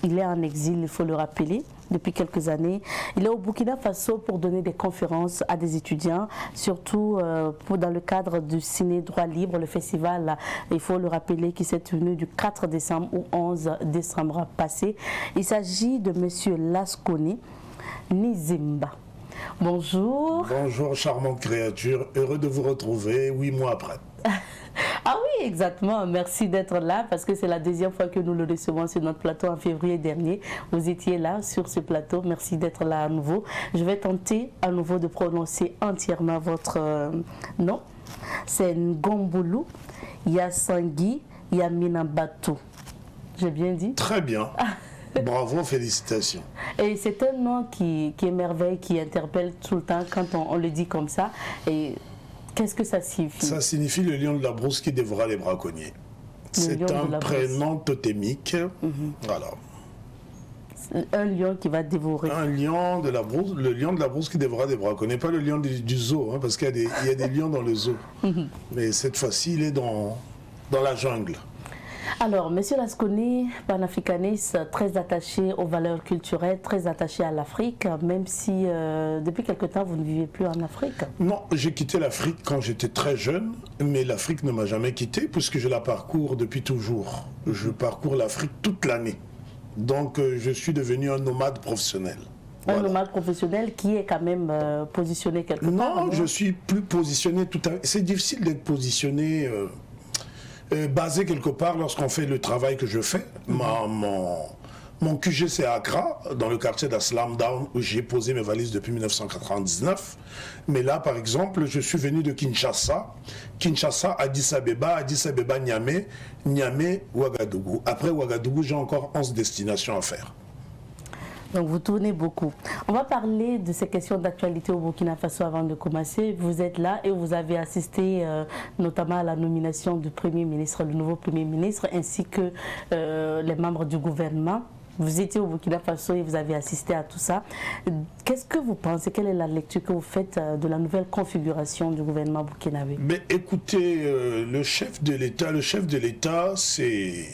[SPEAKER 1] il est en exil, il faut le rappeler, depuis quelques années. Il est au Burkina Faso pour donner des conférences à des étudiants, surtout dans le cadre du Ciné Droit Libre, le festival, il faut le rappeler, qui s'est tenu du 4 décembre au 11 décembre passé. Il s'agit de M. Lasconi Nizimba. Bonjour.
[SPEAKER 4] Bonjour, charmante créature. Heureux de vous retrouver 8 mois après.
[SPEAKER 1] Ah oui, exactement. Merci d'être là parce que c'est la deuxième fois que nous le recevons sur notre plateau en février dernier. Vous étiez là sur ce plateau. Merci d'être là à nouveau. Je vais tenter à nouveau de prononcer entièrement votre nom. C'est Ngombulu Yasangi Yaminambatu. J'ai bien dit?
[SPEAKER 4] Très bien. Bravo, félicitations.
[SPEAKER 1] Et c'est un nom qui émerveille, qui interpelle tout le temps quand on le dit comme ça. Et qu'est-ce que ça signifie? Ça
[SPEAKER 4] signifie le lion de la brousse qui dévora les braconniers. C'est un prénom totémique. Voilà.
[SPEAKER 1] Un lion qui va dévorer.
[SPEAKER 4] Un lion de la brousse, le lion de la brousse qui dévora des braconniers, pas le lion du zoo, hein, parce qu'il y a des lions dans le zoo. Mais cette fois-ci, il est dans la jungle.
[SPEAKER 1] Alors, M. Lasconi, panafricaniste, très attaché aux valeurs culturelles, très attaché à l'Afrique, même si depuis quelque temps vous ne vivez plus en Afrique.
[SPEAKER 4] Non, j'ai quitté l'Afrique quand j'étais très jeune, mais l'Afrique ne m'a jamais quitté puisque je la parcours depuis toujours. Je parcours l'Afrique toute l'année. Donc, je suis devenu un nomade professionnel.
[SPEAKER 1] Un nomade professionnel qui est quand même positionné quelque part.
[SPEAKER 4] Non, je suis plus positionné tout à fait. C'est difficile d'être positionné... basé quelque part lorsqu'on fait le travail que je fais. Mon QG c'est à Accra, dans le quartier d'Aslam Down, où j'ai posé mes valises depuis 1999. Mais là, par exemple, je suis venu de Kinshasa. Kinshasa, Addis Abeba, Niamey, Niamey, Ouagadougou. Après Ouagadougou, j'ai encore 11 destinations à faire.
[SPEAKER 1] Donc vous tournez beaucoup. On va parler de ces questions d'actualité au Burkina Faso avant de commencer. Vous êtes là et vous avez assisté notamment à la nomination du Premier ministre, le nouveau Premier ministre, ainsi que les membres du gouvernement. Vous étiez au Burkina Faso et vous avez assisté à tout ça. Qu'est-ce que vous pensez? Quelle est la lecture que vous faites de la nouvelle configuration du gouvernement burkinabé?
[SPEAKER 4] Mais écoutez, le chef de l'État, c'est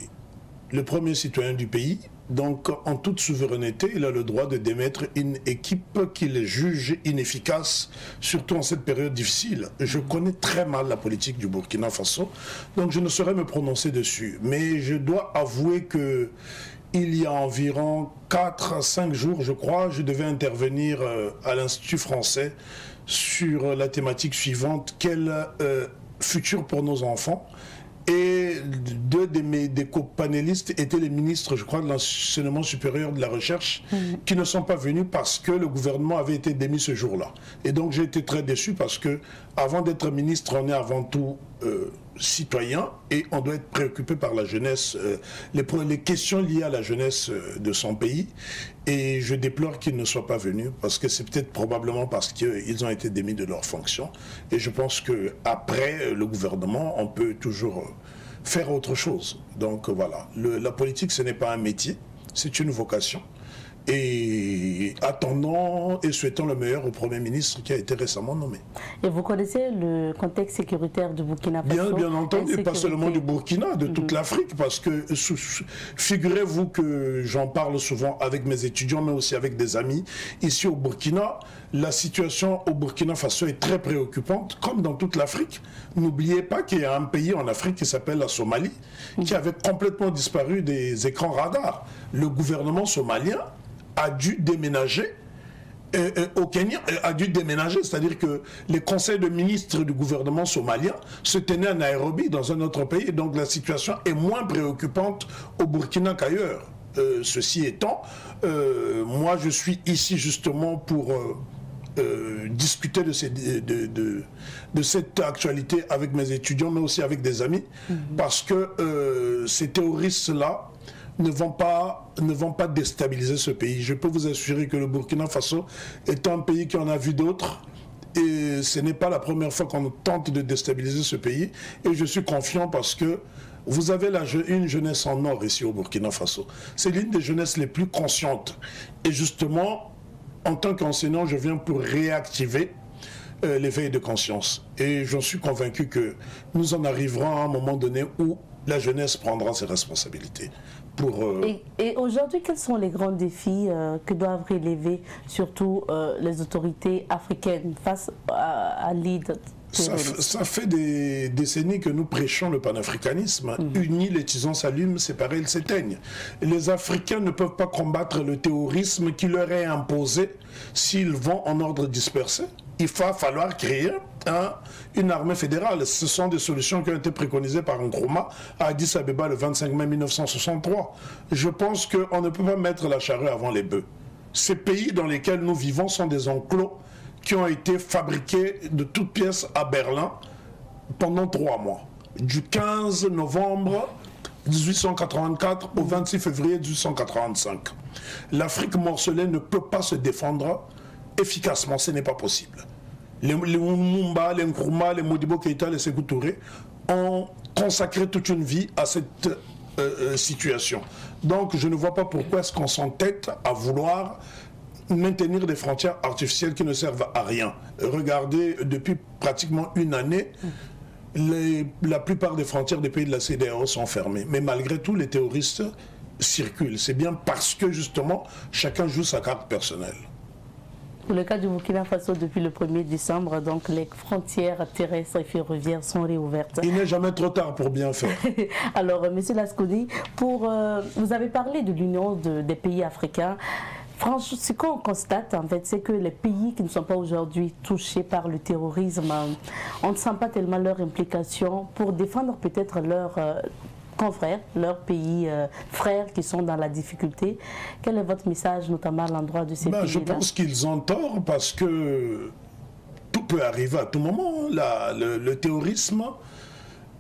[SPEAKER 4] le premier citoyen du pays. Donc, en toute souveraineté, il a le droit de démettre une équipe qu'il juge inefficace, surtout en cette période difficile. Je connais très mal la politique du Burkina Faso, donc je ne saurais me prononcer dessus. Mais je dois avouer que il y a environ 4 à 5 jours, je crois, je devais intervenir à l'Institut français sur la thématique suivante, quel futur pour nos enfants? Et deux de mes copanélistes étaient les ministres, je crois, de l'enseignement supérieur de la recherche, qui ne sont pas venus parce que le gouvernement avait été démis ce jour-là. Et donc j'ai été très déçu parce que, avant d'être ministre, on est avant tout citoyen et on doit être préoccupé par la jeunesse, les questions liées à la jeunesse de son pays. Et je déplore qu'ils ne soient pas venus parce que c'est peut-être probablement parce qu'ils ont été démis de leurs fonctions. Et je pense qu'après le gouvernement, on peut toujours faire autre chose. Donc voilà, la politique, ce n'est pas un métier, c'est une vocation. Et attendant et souhaitant le meilleur au Premier ministre qui a été récemment nommé.
[SPEAKER 1] Et vous connaissez le contexte sécuritaire du Burkina Faso?
[SPEAKER 4] Bien entendu, pas seulement du Burkina, de toute l'Afrique, parce que figurez-vous que j'en parle souvent avec mes étudiants, mais aussi avec des amis. Ici au Burkina, la situation au Burkina Faso est très préoccupante, comme dans toute l'Afrique. N'oubliez pas qu'il y a un pays en Afrique qui s'appelle la Somalie, qui avait complètement disparu des écrans radars. Le gouvernement somalien a dû déménager au Kenya, c'est-à-dire que les conseils de ministres du gouvernement somalien se tenaient à Nairobi, dans un autre pays, donc la situation est moins préoccupante au Burkina qu'ailleurs. Ceci étant, moi je suis ici justement pour discuter de cette actualité avec mes étudiants, mais aussi avec des amis, parce que ces terroristes-là ne vont pas déstabiliser ce pays. Je peux vous assurer que le Burkina Faso est un pays qui en a vu d'autres. Et ce n'est pas la première fois qu'on tente de déstabiliser ce pays. Et je suis confiant parce que vous avez une jeunesse en or ici au Burkina Faso. C'est l'une des jeunesses les plus conscientes. Et justement, en tant qu'enseignant, je viens pour réactiver l'éveil de conscience. Et j'en suis convaincu que nous en arriverons à un moment donné où la jeunesse prendra ses responsabilités.
[SPEAKER 1] Et aujourd'hui, quels sont les grands défis que doivent relever surtout les autorités africaines face à l'île?
[SPEAKER 4] Ça fait des décennies que nous prêchons le panafricanisme. Unis, les tisons s'allument, séparés, ils s'éteignent. Les Africains ne peuvent pas combattre le terrorisme qui leur est imposé s'ils vont en ordre dispersé. Il va falloir créer une armée fédérale. Ce sont des solutions qui ont été préconisées par Nkrumah à Addis Abeba le 25 mai 1963. Je pense qu'on ne peut pas mettre la charrue avant les bœufs. Ces pays dans lesquels nous vivons sont des enclos qui ont été fabriqués de toutes pièces à Berlin pendant 3 mois. Du 15 novembre 1884 au 26 février 1885. L'Afrique morcelée ne peut pas se défendre efficacement, ce n'est pas possible. Les Lumumba, les Nkrumah, les Modibo Keïta, les Sékou Touré ont consacré toute une vie à cette situation. Donc je ne vois pas pourquoi est-ce qu'on s'entête à vouloir maintenir des frontières artificielles qui ne servent à rien. Regardez, depuis pratiquement une année, la plupart des frontières des pays de la CEDEAO sont fermées. Mais malgré tout, les terroristes circulent. C'est bien parce que justement, chacun joue sa carte personnelle.
[SPEAKER 1] Pour le cas du Burkina Faso, depuis le 1er décembre, donc les frontières terrestres et ferroviaires sont réouvertes.
[SPEAKER 4] Il n'est jamais trop tard pour bien faire.
[SPEAKER 1] Alors, M. Lasconi, vous avez parlé de l'union des pays africains. Franchement, ce qu'on constate, en fait, c'est que les pays qui ne sont pas aujourd'hui touchés par le terrorisme, on ne sent pas tellement leur implication pour défendre peut-être leurs confrères, leurs pays frères qui sont dans la difficulté. Quel est votre message, notamment à l'endroit de ces pays-là?
[SPEAKER 4] Je pense qu'ils ont tort parce que tout peut arriver à tout moment. Le terrorisme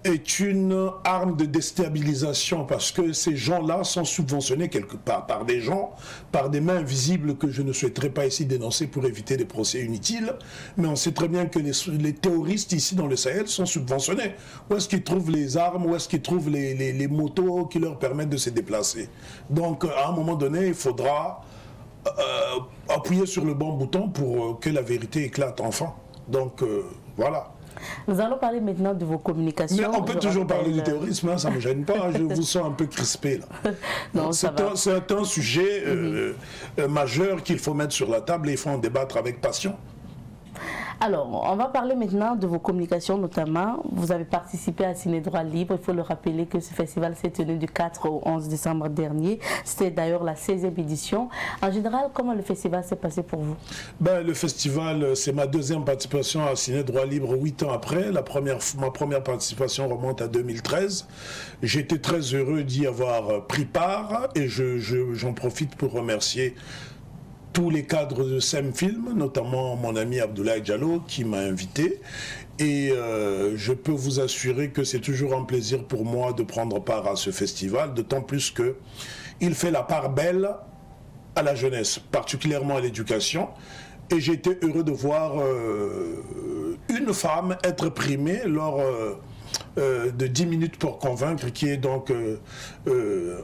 [SPEAKER 4] est une arme de déstabilisation parce que ces gens-là sont subventionnés quelque part par des gens, par des mains invisibles que je ne souhaiterais pas ici dénoncer pour éviter des procès inutiles. Mais on sait très bien que les terroristes ici dans le Sahel sont subventionnés. Où est-ce qu'ils trouvent les armes, où est-ce qu'ils trouvent les motos qui leur permettent de se déplacer? Donc à un moment donné, il faudra appuyer sur le bon bouton pour que la vérité éclate enfin. Donc voilà.
[SPEAKER 1] Nous allons parler maintenant de vos communications.
[SPEAKER 4] Mais on peut toujours parler du terrorisme, hein, ça ne me gêne pas, je vous sens un peu crispé là. C'est un sujet majeur qu'il faut mettre sur la table et il faut en débattre avec passion.
[SPEAKER 1] Alors, on va parler maintenant de vos communications, notamment. Vous avez participé à Ciné Droit Libre. Il faut le rappeler que ce festival s'est tenu du 4 au 11 décembre dernier. C'était d'ailleurs la 16e édition. En général, comment le festival s'est passé pour vous?
[SPEAKER 4] Le festival, c'est ma 2e participation à Ciné Droit Libre 8 ans après. Ma première participation remonte à 2013. J'étais très heureux d'y avoir pris part et j'en profite pour remercier tous les cadres de SEM-Film, notamment mon ami Abdoulaye Diallo qui m'a invité. Et je peux vous assurer que c'est toujours un plaisir pour moi de prendre part à ce festival, d'autant plus qu'il fait la part belle à la jeunesse, particulièrement à l'éducation. Et j'ai été heureux de voir une femme être primée lors de 10 minutes pour convaincre, qui est donc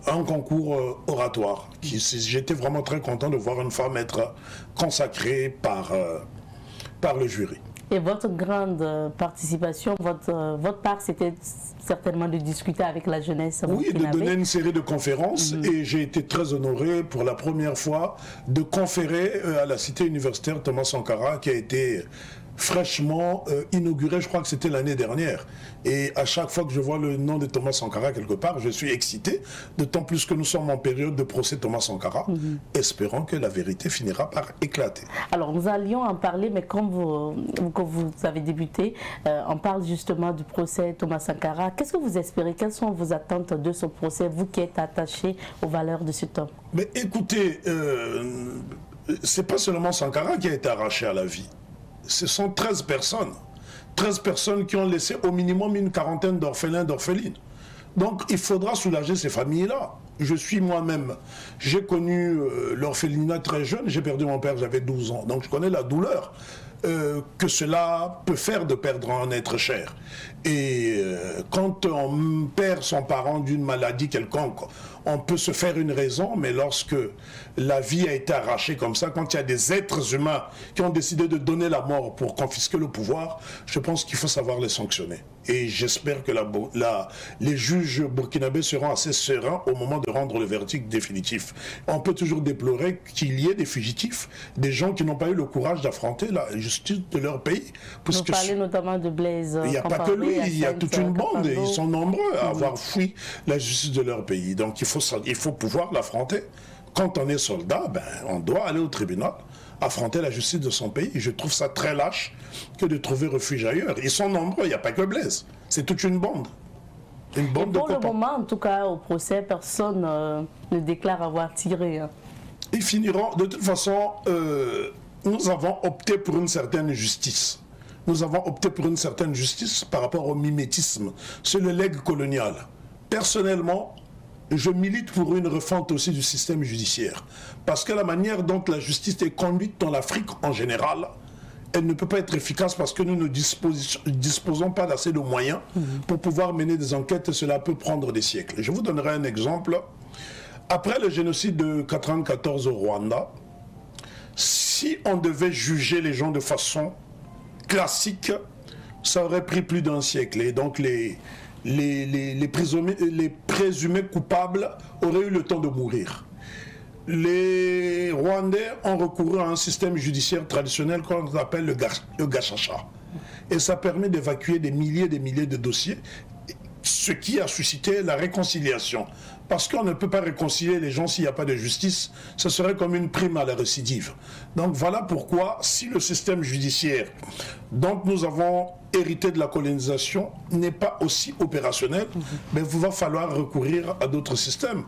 [SPEAKER 4] un concours oratoire. J'étais vraiment très content de voir une femme être consacrée par le jury.
[SPEAKER 1] Et votre grande participation, votre part, c'était certainement de discuter avec la jeunesse.
[SPEAKER 4] Oui, de donner une série de conférences. Et j'ai été très honoré pour la première fois de conférer à la cité universitaire Thomas Sankara, qui a été fraîchement inauguré, je crois que c'était l'année dernière. Et à chaque fois que je vois le nom de Thomas Sankara quelque part, je suis excité, d'autant plus que nous sommes en période de procès Thomas Sankara, espérant que la vérité finira par éclater.
[SPEAKER 1] Alors nous allions en parler, mais comme vous avez débuté, on parle justement du procès Thomas Sankara. Qu'est-ce que vous espérez? Quelles sont vos attentes de ce procès, vous qui êtes attaché aux valeurs de cet homme?
[SPEAKER 4] Mais écoutez, c'est pas seulement Sankara qui a été arraché à la vie. Ce sont 13 personnes. 13 personnes qui ont laissé au minimum une quarantaine d'orphelins, d'orphelines. Donc il faudra soulager ces familles-là. Je suis moi-même, j'ai connu l'orphelinat très jeune, j'ai perdu mon père, j'avais 12 ans. Donc je connais la douleur que cela peut faire de perdre un être cher. Et quand on perd son parent d'une maladie quelconque, on peut se faire une raison, mais lorsque la vie a été arrachée comme ça, quand il y a des êtres humains qui ont décidé de donner la mort pour confisquer le pouvoir, je pense qu'il faut savoir les sanctionner. Et j'espère que les juges burkinabés seront assez sereins au moment de rendre le verdict définitif. On peut toujours déplorer qu'il y ait des fugitifs, des gens qui n'ont pas eu le courage d'affronter la justice de leur pays.
[SPEAKER 1] Vous parlez notamment de Blaise.
[SPEAKER 4] Il n'y a pas que lui, il y a toute une bande, et ils sont nombreux à avoir fui la justice de leur pays. Donc il faut pouvoir l'affronter. Quand on est soldat, on doit aller au tribunal, affronter la justice de son pays. Je trouve ça très lâche que de trouver refuge ailleurs. Ils sont nombreux, il n'y a pas que Blaise. C'est toute une bande. Une bande de copains.
[SPEAKER 1] Pour le moment, en tout cas, au procès, personne ne déclare avoir tiré.
[SPEAKER 4] Ils finiront. De toute façon, nous avons opté pour une certaine justice. Nous avons opté pour une certaine justice par rapport au mimétisme. C'est le legs colonial. Personnellement, je milite pour une refonte aussi du système judiciaire. Parce que la manière dont la justice est conduite dans l'Afrique en général, elle ne peut pas être efficace parce que nous ne disposons pas d'assez de moyens pour pouvoir mener des enquêtes. Cela peut prendre des siècles. Je vous donnerai un exemple. Après le génocide de 1994 au Rwanda, si on devait juger les gens de façon classique, ça aurait pris plus d'un siècle. Et donc les présumés coupables auraient eu le temps de mourir. Les Rwandais ont recouru à un système judiciaire traditionnel qu'on appelle le gachacha. Et ça permet d'évacuer des milliers de dossiers, ce qui a suscité la réconciliation. Parce qu'on ne peut pas réconcilier les gens s'il n'y a pas de justice, ce serait comme une prime à la récidive. Donc voilà pourquoi, si le système judiciaire dont nous avons hérité de la colonisation n'est pas aussi opérationnel, mais il va falloir recourir à d'autres systèmes.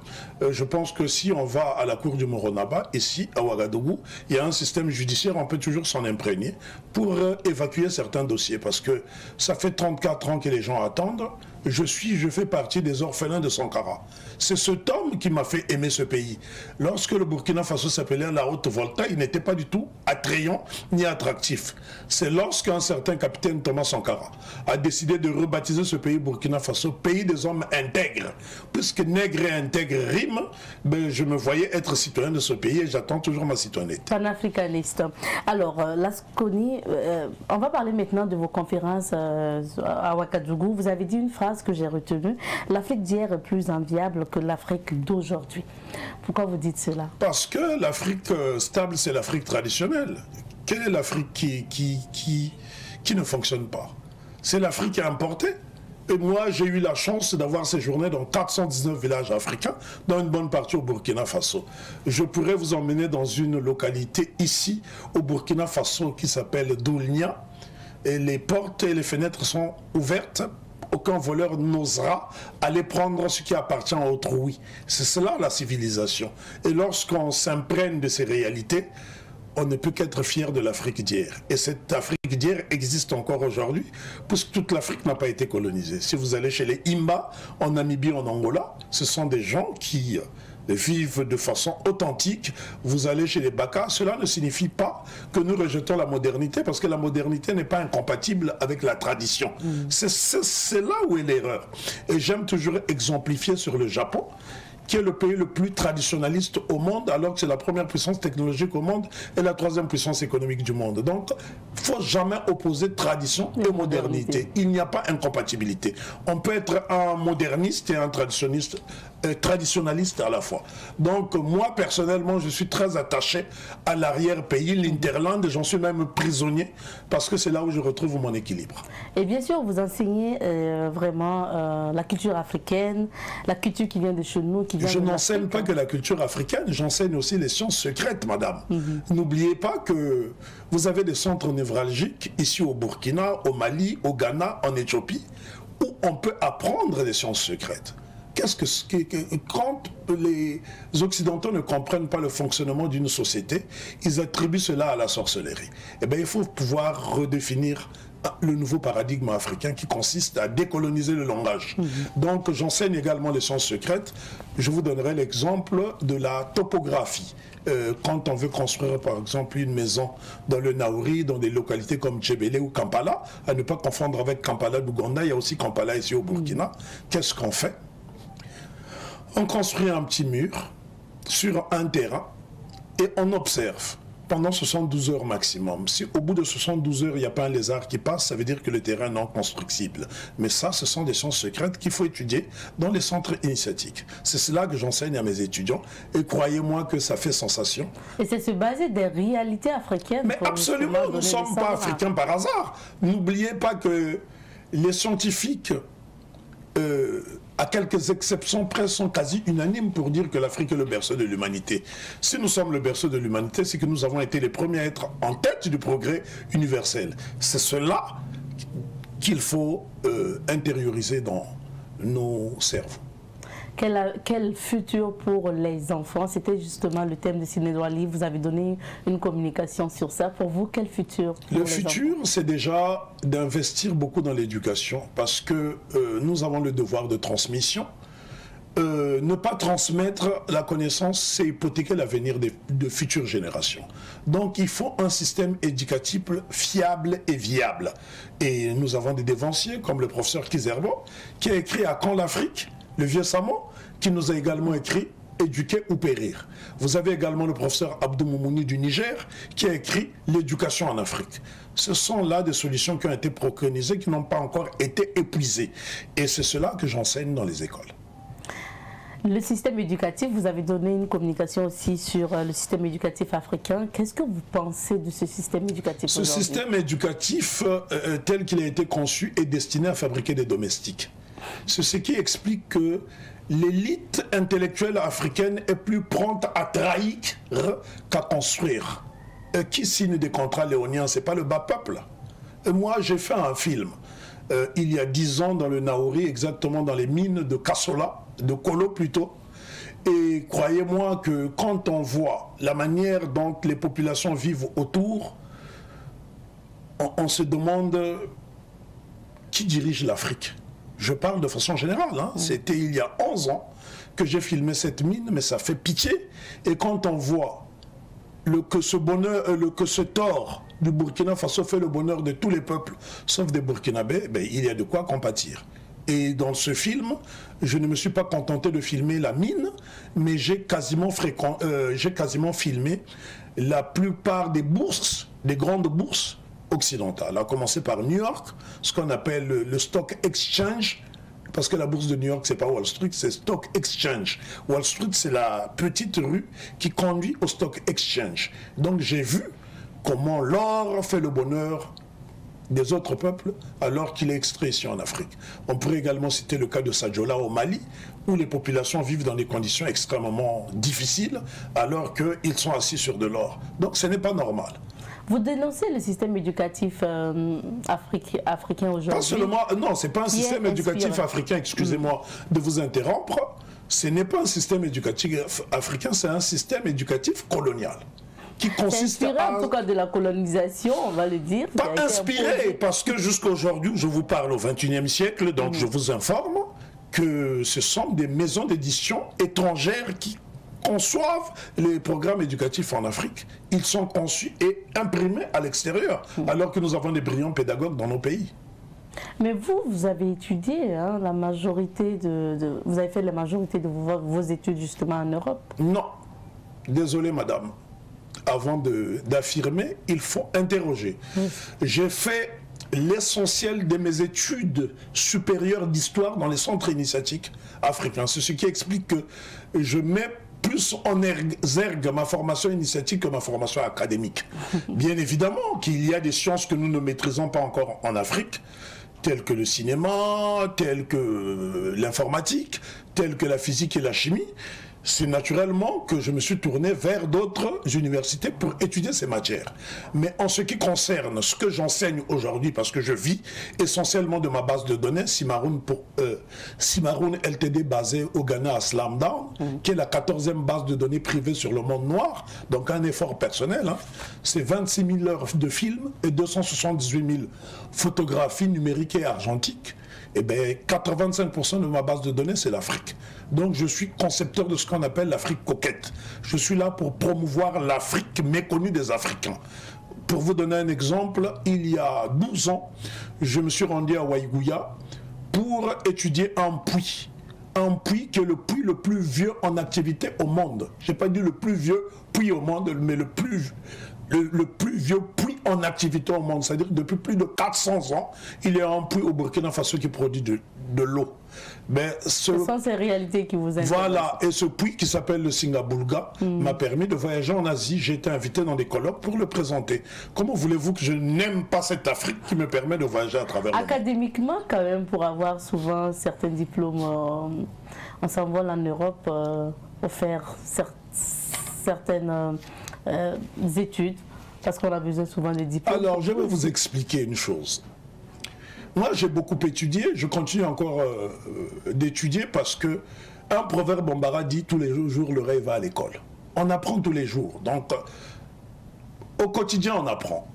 [SPEAKER 4] Je pense que si on va à la cour du Moronaba, ici à Ouagadougou, il y a un système judiciaire, on peut toujours s'en imprégner pour évacuer certains dossiers, parce que ça fait 34 ans que les gens attendent. Je fais partie des orphelins de Sankara. C'est cet homme qui m'a fait aimer ce pays. Lorsque le Burkina Faso s'appelait la Haute-Volta, il n'était pas du tout attrayant ni attractif. C'est lorsqu'un certain capitaine Thomas Sankara a décidé de rebaptiser ce pays Burkina Faso, pays des hommes intègres. Puisque nègre et intègre riment, je me voyais être citoyen de ce pays et j'attends toujours ma citoyenneté.
[SPEAKER 1] Panafricaniste. Alors, l'ASCONI, on va parler maintenant de vos conférences à Ouagadougou. Vous avez dit une phrase que j'ai retenue: l'Afrique d'hier est plus enviable que l'Afrique d'aujourd'hui. Pourquoi vous dites cela? Parce
[SPEAKER 4] que l'Afrique stable, c'est l'Afrique traditionnelle. Quelle est l'Afrique qui ne fonctionne pas? C'est l'Afrique qui a importé. Et moi, j'ai eu la chance d'avoir séjourné dans 419 villages africains, dans une bonne partie au Burkina Faso. Je pourrais vous emmener dans une localité ici, au Burkina Faso, qui s'appelle Doulnia. Et les portes et les fenêtres sont ouvertes. Aucun voleur n'osera aller prendre ce qui appartient à autrui. C'est cela la civilisation. Et lorsqu'on s'imprègne de ces réalités, on ne peut qu'être fier de l'Afrique d'hier. Et cette Afrique d'hier existe encore aujourd'hui, puisque toute l'Afrique n'a pas été colonisée. Si vous allez chez les Imba, en Namibie, en Angola, ce sont des gens qui vivent de façon authentique. Vous allez chez les Baka, cela ne signifie pas que nous rejetons la modernité, parce que la modernité n'est pas incompatible avec la tradition. C'est là où est l'erreur. Et j'aime toujours exemplifier sur le Japon, qui est le pays le plus traditionnaliste au monde, alors que c'est la première puissance technologique au monde et la troisième puissance économique du monde. Donc, il ne faut jamais opposer tradition et modernité. Il n'y a pas incompatibilité. On peut être un moderniste et un traditionnaliste à la fois. Donc, moi, personnellement, je suis très attaché à l'arrière-pays, l'Interland, et j'en suis même prisonnier, parce que c'est là où je retrouve mon équilibre.
[SPEAKER 1] Et bien sûr, vous enseignez vraiment la culture africaine, la culture qui vient de chez nous,
[SPEAKER 4] je n'enseigne pas que la culture africaine, j'enseigne aussi les sciences secrètes, madame. N'oubliez pas que vous avez des centres névralgiques ici au Burkina, au Mali, au Ghana, en Éthiopie, où on peut apprendre des sciences secrètes. Quand les Occidentaux ne comprennent pas le fonctionnement d'une société, ils attribuent cela à la sorcellerie. Eh bien, il faut pouvoir redéfinir le nouveau paradigme africain qui consiste à décoloniser le langage. Donc j'enseigne également les sciences secrètes. Je vous donnerai l'exemple de la topographie. Quand on veut construire par exemple une maison dans le Naouri, dans des localités comme Djebélé ou Kampala, à ne pas confondre avec Kampala d'Ouganda, il y a aussi Kampala ici au Burkina. Qu'est-ce qu'on fait? On construit un petit mur sur un terrain et on observe pendant 72 heures maximum. Si au bout de 72 heures, il n'y a pas un lézard qui passe, ça veut dire que le terrain est non constructible. Mais ça, ce sont des sciences secrètes qu'il faut étudier dans les centres initiatiques. C'est cela que j'enseigne à mes étudiants. Et croyez-moi que ça fait sensation.
[SPEAKER 1] Et c'est se baser des réalités africaines.
[SPEAKER 4] Mais absolument, nous ne sommes pas africains par hasard. N'oubliez pas que les scientifiques... à quelques exceptions près, sont quasi unanimes pour dire que l'Afrique est le berceau de l'humanité. Si nous sommes le berceau de l'humanité, c'est que nous avons été les premiers à être en tête du progrès universel. C'est cela qu'il faut intérioriser dans nos cerveaux.
[SPEAKER 1] Quel futur pour les enfants? C'était justement le thème de Ciné-Droit-Livre. Vous avez donné une communication sur ça. Pour vous, quel futur?
[SPEAKER 4] Le futur, c'est déjà d'investir beaucoup dans l'éducation, parce que nous avons le devoir de transmission. Ne pas transmettre la connaissance, c'est hypothéquer l'avenir de futures générations. Donc il faut un système éducatif fiable et viable. Et nous avons des dévanciers comme le professeur Kizerbo, qui a écrit à Quand l'Afrique, le vieux Samo, qui nous a également écrit « Éduquer ou périr ». Vous avez également le professeur Abdou Moumouni du Niger, qui a écrit « L'éducation en Afrique ». Ce sont là des solutions qui ont été préconisées, qui n'ont pas encore été épuisées. Et c'est cela que j'enseigne dans les écoles.
[SPEAKER 1] Le système éducatif, vous avez donné une communication aussi sur le système éducatif africain. Qu'est-ce que vous pensez de ce système éducatif aujourd'hui?
[SPEAKER 4] Ce système éducatif, tel qu'il a été conçu, est destiné à fabriquer des domestiques. C'est ce qui explique que l'élite intellectuelle africaine est plus prompte à trahir qu'à construire. Qui signe des contrats léoniens? Ce n'est pas le bas peuple. Et moi, j'ai fait un film il y a 10 ans dans le Naouri, exactement dans les mines de Kassola, de Kolo plutôt. Et croyez-moi que quand on voit la manière dont les populations vivent autour, on se demande qui dirige l'Afrique. Je parle de façon générale, hein. C'était il y a 11 ans que j'ai filmé cette mine, mais ça fait pitié. Et quand on voit que ce tort du Burkina Faso fait le bonheur de tous les peuples, sauf des Burkinabés, ben, il y a de quoi compatir. Et dans ce film, je ne me suis pas contenté de filmer la mine, mais j'ai quasiment filmé la plupart des bourses, des grandes bourses occidentale, à commencer par New York, ce qu'on appelle le Stock Exchange, parce que la bourse de New York, c'est pas Wall Street, c'est Stock Exchange. Wall Street, c'est la petite rue qui conduit au Stock Exchange. Donc j'ai vu comment l'or fait le bonheur des autres peuples alors qu'il est extrait ici en Afrique. On pourrait également citer le cas de Sadiola au Mali, où les populations vivent dans des conditions extrêmement difficiles alors qu'ils sont assis sur de l'or. Donc ce n'est pas normal.
[SPEAKER 1] Vous dénoncez le système éducatif africain aujourd'hui?
[SPEAKER 4] Pas seulement, non, ce n'est pas un système éducatif africain, excusez-moi de vous interrompre. Ce n'est pas un système éducatif africain, c'est un système éducatif colonial. Qui consiste
[SPEAKER 1] inspiré en tout cas de la colonisation, on va le dire.
[SPEAKER 4] Pas inspiré, parce que jusqu'à aujourd'hui, je vous parle au XXIe siècle, donc je vous informe que ce sont des maisons d'édition étrangères conçoivent les programmes éducatifs en Afrique. Ils sont conçus et imprimés à l'extérieur, alors que nous avons des brillants pédagogues dans nos pays.
[SPEAKER 1] Mais vous avez étudié hein, la majorité vous avez fait la majorité de vos études justement en Europe?
[SPEAKER 4] Non. Désolé, madame. Avant d'affirmer, il faut interroger. J'ai fait l'essentiel de mes études supérieures d'histoire dans les centres initiatiques africains. C'est ce qui explique que je mets plus en exergue ma formation initiatique que ma formation académique. Bien évidemment qu'il y a des sciences que nous ne maîtrisons pas encore en Afrique, telles que le cinéma, telles que l'informatique, telles que la physique et la chimie. C'est naturellement que je me suis tourné vers d'autres universités pour étudier ces matières. Mais en ce qui concerne ce que j'enseigne aujourd'hui, parce que je vis essentiellement de ma base de données, Cimarron Ltd basée au Ghana à Slamdown, qui est la 14e base de données privée sur le monde noir, donc un effort personnel. Hein. C'est 26 000 heures de films et 278 000 photographies numériques et argentiques. Eh bien, 85% de ma base de données, c'est l'Afrique. Donc, je suis concepteur de ce qu'on appelle l'Afrique coquette. Je suis là pour promouvoir l'Afrique méconnue des Africains. Pour vous donner un exemple, il y a 12 ans, je me suis rendu à Waïgouya pour étudier un puits. Un puits qui est le puits le plus vieux en activité au monde. Je n'ai pas dit le plus vieux puits au monde, mais le plus vieux puits en activité au monde. C'est-à-dire que depuis plus de 400 ans, il y a un puits au Burkina Faso qui produit de l'eau. Ce
[SPEAKER 1] sont ces réalités qui vous intéressent.
[SPEAKER 4] Voilà, et ce puits qui s'appelle le Singabulga m'a permis de voyager en Asie. J'ai été invité dans des colloques pour le présenter. Comment voulez-vous que je n'aime pas cette Afrique qui me permet de voyager à travers le monde?
[SPEAKER 1] Académiquement, quand même, pour avoir souvent certains diplômes, on s'envole en Europe pour faire certaines études, parce qu'on a besoin souvent de diplômes.
[SPEAKER 4] Alors, je vais vous expliquer une chose. Moi, j'ai beaucoup étudié, je continue encore d'étudier parce que un proverbe bambara dit tous les jours le rêve va à l'école. On apprend tous les jours, donc au quotidien on apprend.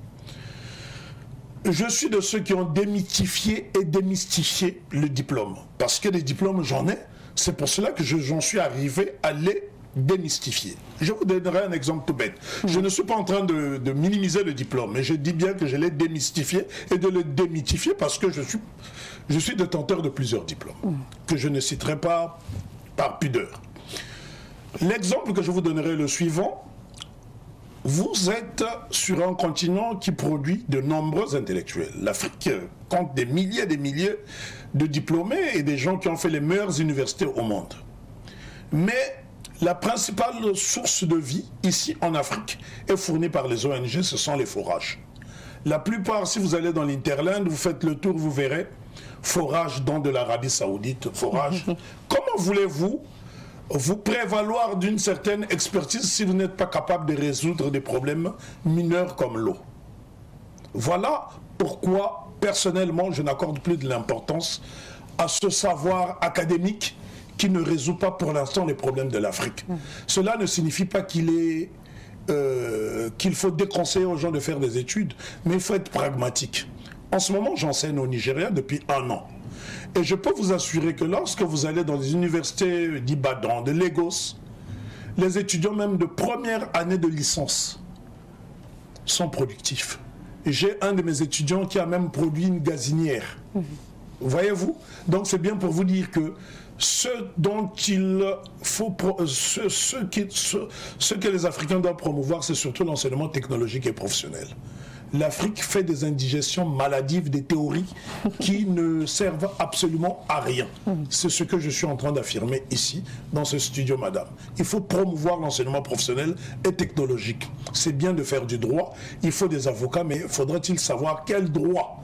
[SPEAKER 4] Je suis de ceux qui ont démythifié et démystifié le diplôme, parce que les diplômes j'en ai, c'est pour cela que j'en suis arrivé à les démystifier. Je vous donnerai un exemple tout bête. Je ne suis pas en train de minimiser le diplôme, mais je dis bien que je l'ai démystifié et de le démythifier parce que je suis détenteur de plusieurs diplômes, que je ne citerai pas par pudeur. L'exemple que je vous donnerai est le suivant. Vous êtes sur un continent qui produit de nombreux intellectuels. L'Afrique compte des milliers et des milliers de diplômés et des gens qui ont fait les meilleures universités au monde. Mais la principale source de vie ici en Afrique est fournie par les ONG, ce sont les forages. La plupart, si vous allez dans l'Interland, vous faites le tour, vous verrez, forage dans de l'Arabie Saoudite, forage. Comment voulez-vous vous prévaloir d'une certaine expertise si vous n'êtes pas capable de résoudre des problèmes mineurs comme l'eau? Voilà pourquoi, personnellement, je n'accorde plus de l'importance à ce savoir académique qui ne résout pas pour l'instant les problèmes de l'Afrique. Cela ne signifie pas qu'il faut déconseiller aux gens de faire des études, mais il faut être pragmatique. En ce moment, j'enseigne au Nigeria depuis 1 an. Et je peux vous assurer que lorsque vous allez dans les universités d'Ibadan, de Lagos, les étudiants même de première année de licence sont productifs. J'ai un de mes étudiants qui a même produit une gazinière. Voyez-vous? Donc c'est bien pour vous dire que ce que les Africains doivent promouvoir, c'est surtout l'enseignement technologique et professionnel. L'Afrique fait des indigestions maladives, des théories qui ne servent absolument à rien. C'est ce que je suis en train d'affirmer ici, dans ce studio, madame. Il faut promouvoir l'enseignement professionnel et technologique. C'est bien de faire du droit, il faut des avocats, mais faudrait-il savoir quel droit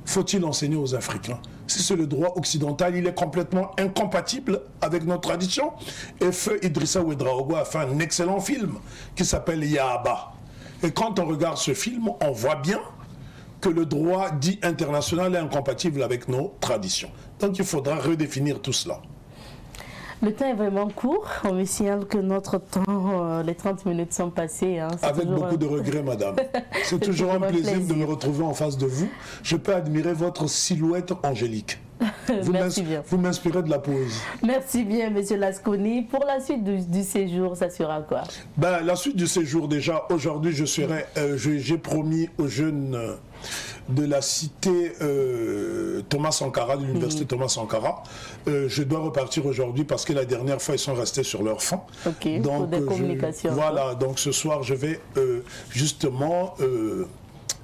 [SPEAKER 4] faut-il enseigner aux Africains? Si c'est le droit occidental, il est complètement incompatible avec nos traditions. Et Feu Idrissa Ouedraogo a fait un excellent film qui s'appelle Yahaba. Et quand on regarde ce film, on voit bien que le droit dit international est incompatible avec nos traditions. Donc il faudra redéfinir tout cela.
[SPEAKER 1] Le temps est vraiment court. On me signale que notre temps, les 30 minutes sont passées. Hein.
[SPEAKER 4] Avec beaucoup de regrets, madame. C'est toujours un plaisir de me retrouver en face de vous. Je peux admirer votre silhouette angélique.
[SPEAKER 1] Merci bien.
[SPEAKER 4] Vous m'inspirez de la poésie.
[SPEAKER 1] Merci bien, monsieur Lasconi. Pour la suite du séjour, ça sera quoi?
[SPEAKER 4] La suite du séjour, déjà, aujourd'hui, j'ai promis aux jeunes de la cité Thomas Sankara, de l'université Thomas Sankara. Je dois repartir aujourd'hui parce que la dernière fois, ils sont restés sur leur faim.
[SPEAKER 1] Ok, donc, pour des communications.
[SPEAKER 4] Voilà, donc ce soir, je vais justement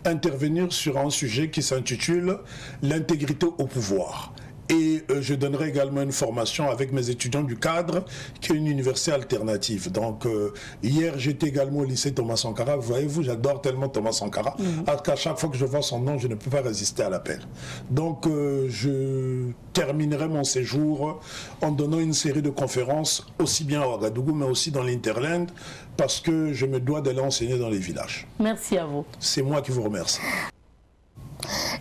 [SPEAKER 4] intervenir sur un sujet qui s'intitule « L'intégrité au pouvoir ». Et je donnerai également une formation avec mes étudiants du cadre, qui est une université alternative. Donc, hier, j'étais également au lycée Thomas Sankara. Voyez-vous, j'adore tellement Thomas Sankara, qu'à chaque fois que je vois son nom, je ne peux pas résister à l'appel. Donc, je terminerai mon séjour en donnant une série de conférences, aussi bien à Ouagadougou, mais aussi dans l'Interland, parce que je me dois d'aller enseigner dans les villages.
[SPEAKER 1] Merci à vous.
[SPEAKER 4] C'est moi qui vous remercie.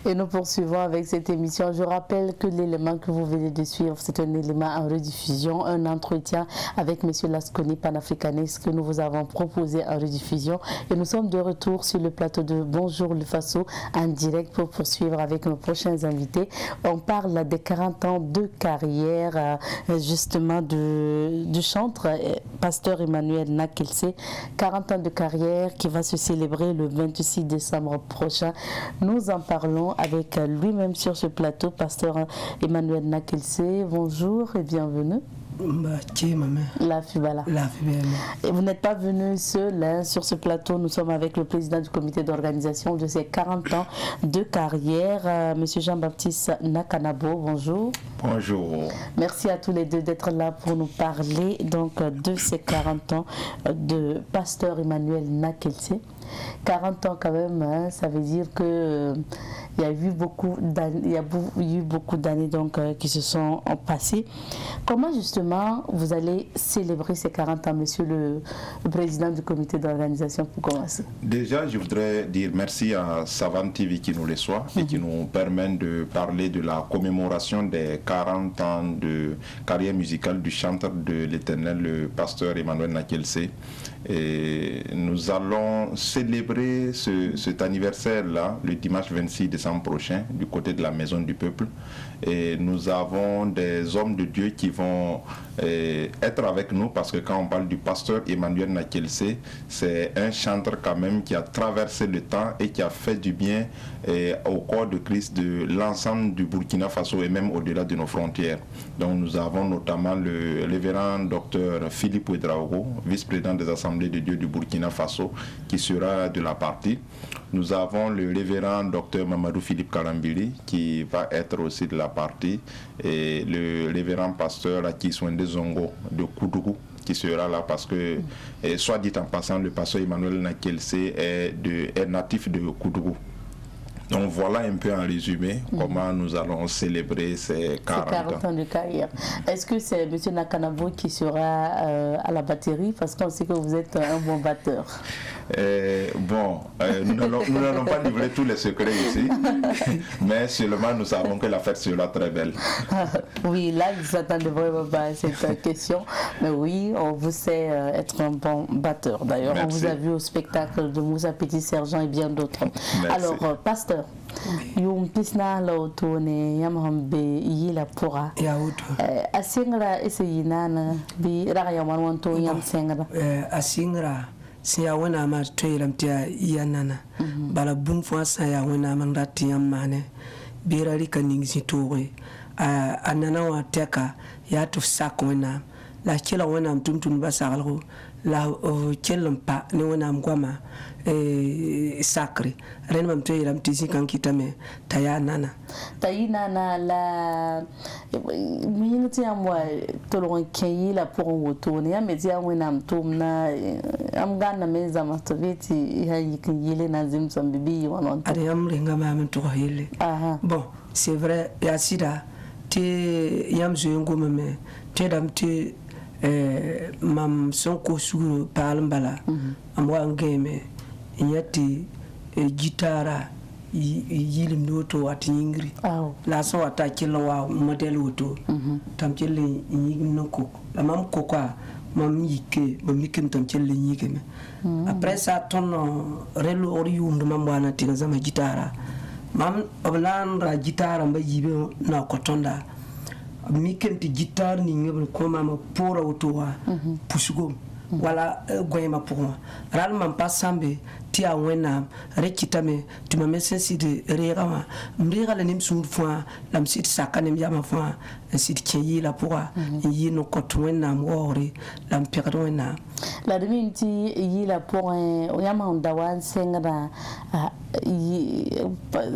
[SPEAKER 1] Et nous poursuivons avec cette émission. Je rappelle que l'élément que vous venez de suivre, c'est un élément en rediffusion, un entretien avec M. Lasconi, panafricaniste, que nous vous avons proposé en rediffusion. Et nous sommes de retour sur le plateau de Bonjour le Faso en direct pour poursuivre avec nos prochains invités. On parle des 40 ans de carrière, justement, du chantre, pasteur Emmanuel Nakilse. 40 ans de carrière qui va se célébrer le 26 décembre prochain. Nous en parlons avec lui-même sur ce plateau, pasteur Emmanuel Nakilse. Bonjour et bienvenue. La Fubala. Et vous n'êtes pas venu seul hein, sur ce plateau. Nous sommes avec le président du comité d'organisation de ces 40 ans de carrière, Monsieur Jean-Baptiste Nakanabo. Bonjour.
[SPEAKER 5] Bonjour.
[SPEAKER 1] Merci à tous les deux d'être là pour nous parler donc de ces 40 ans de pasteur Emmanuel Nakilse. 40 ans quand même, hein, ça veut dire que il y a eu beaucoup d'années donc qui se sont passées. Comment justement vous allez célébrer ces 40 ans, monsieur le président du comité d'organisation, pour commencer?
[SPEAKER 5] Déjà, je voudrais dire merci à Savane TV qui nous reçoit et qui nous permet de parler de la commémoration des 40 ans de carrière musicale du chanteur de l'Éternel, le pasteur Emmanuel Nakilse. Et nous allons célébrer cet anniversaire-là le dimanche 26 décembre prochain du côté de la Maison du Peuple. Et nous avons des hommes de Dieu qui vont être avec nous parce que quand on parle du pasteur Emmanuel Nakilse, c'est un chanteur quand même qui a traversé le temps et qui a fait du bien au corps de Christ de l'ensemble du Burkina Faso et même au-delà de nos frontières. Donc nous avons notamment le révérend docteur Philippe Ouedraogo, vice-président des Assemblées de Dieu du Burkina Faso, qui sera de la partie. Nous avons le révérend docteur Mamadou Philippe Kalambili qui va être aussi de la partie, et le révérend pasteur Akiswende Zongo de Koudougou qui sera là parce que, soit dit en passant, le pasteur Emmanuel Nakilse est natif de Koudougou. Donc voilà un peu en résumé comment nous allons célébrer ces 40
[SPEAKER 1] ans de carrière. Est-ce que c'est M. Nakanabo qui sera à la batterie? Parce qu'on sait que vous êtes un bon batteur.
[SPEAKER 5] Nous n'allons pas livrer tous les secrets ici, mais seulement nous savons que la fête sera très belle.
[SPEAKER 1] Oui, là, je ne s'attendais vraiment pas à cette question. Mais oui, on vous sait être un bon batteur. D'ailleurs, on vous a vu au spectacle de Moussa Petit Sergent et bien d'autres. Alors, pasteur, yum pisna lautone yamhambe yila pura asingra eseyinana bi ragayaman wanto yam sengra
[SPEAKER 6] asingra siya wana ma toyiram tia yanana bala bun fo sa ya wana man rati yam mane birari kaningsi towe anana wa teka ya tuf sak wana la kila wana mtuntun basalgo la kelampa ne wana mgwama sacré ren mam to yiram tisi kan kitame tayana
[SPEAKER 1] la minute ya moi to lo kenyi la pour woto ne ya mezi ya wena mtumna am ganna meza mastoveti ya yikile na zimsam bibi wonon
[SPEAKER 6] ade am renga ma am to hele bon c'est vrai ya sida te yam zungu meme te dam te mam sonko suru palmbala am wa ngeme yati gitara yilim noto wati yingri la so wata kilo wa model woto tam kelle yigim noko la mam kokwa mam yike mam mikim tam kelle yigeme après ça ton relo ori yundu mam wana tiga zama gitara mam oblan ra guitar amba yibe na kotonda mi kenti guitar ni ngebe ko mama pora otowa pusgo wala goyema pour moi ral mam pasambe ti a wena rekitame tu me mesensi de rerawa mrira la nim sun fois lam sit sakane yama fois sit keyi la pourra yi no kotwena mwori lam perdona
[SPEAKER 1] la deminti yi la pour yama ndawan sengra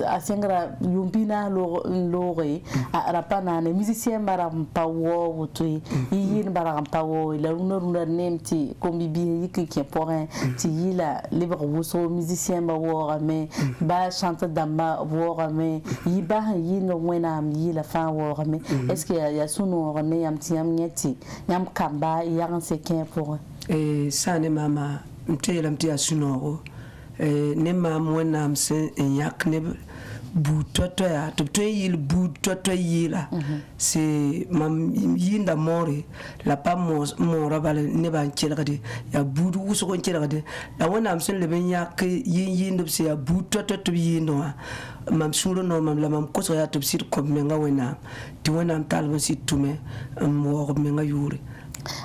[SPEAKER 1] a sengra yumbina lore a rapana ne musicien bara pawo wotui yi bara pawo la runa nemti comme bi yiki qui pour ti yi la libre so musicien ba wora mais ba chante damba wora mais yi ba yi no wena am yi la fa wora mais est-ce que ya sunu ne yam ti yam nyeti yam kamba yaran se ken pour
[SPEAKER 6] ça ne mama mtela mti asunu ne mam wena am se yak ne bu toto ya to yil bu toto yila c'est mam yinda more la pas mora bale ne ban chelgade ya bu du so ko chelgade la wona am sen le ben yak yindo se ya bu toto to yindo mam suro no mam la mam ko so ya to sit ko menga wena ti wona am talba sit tume mo ko menga yuri.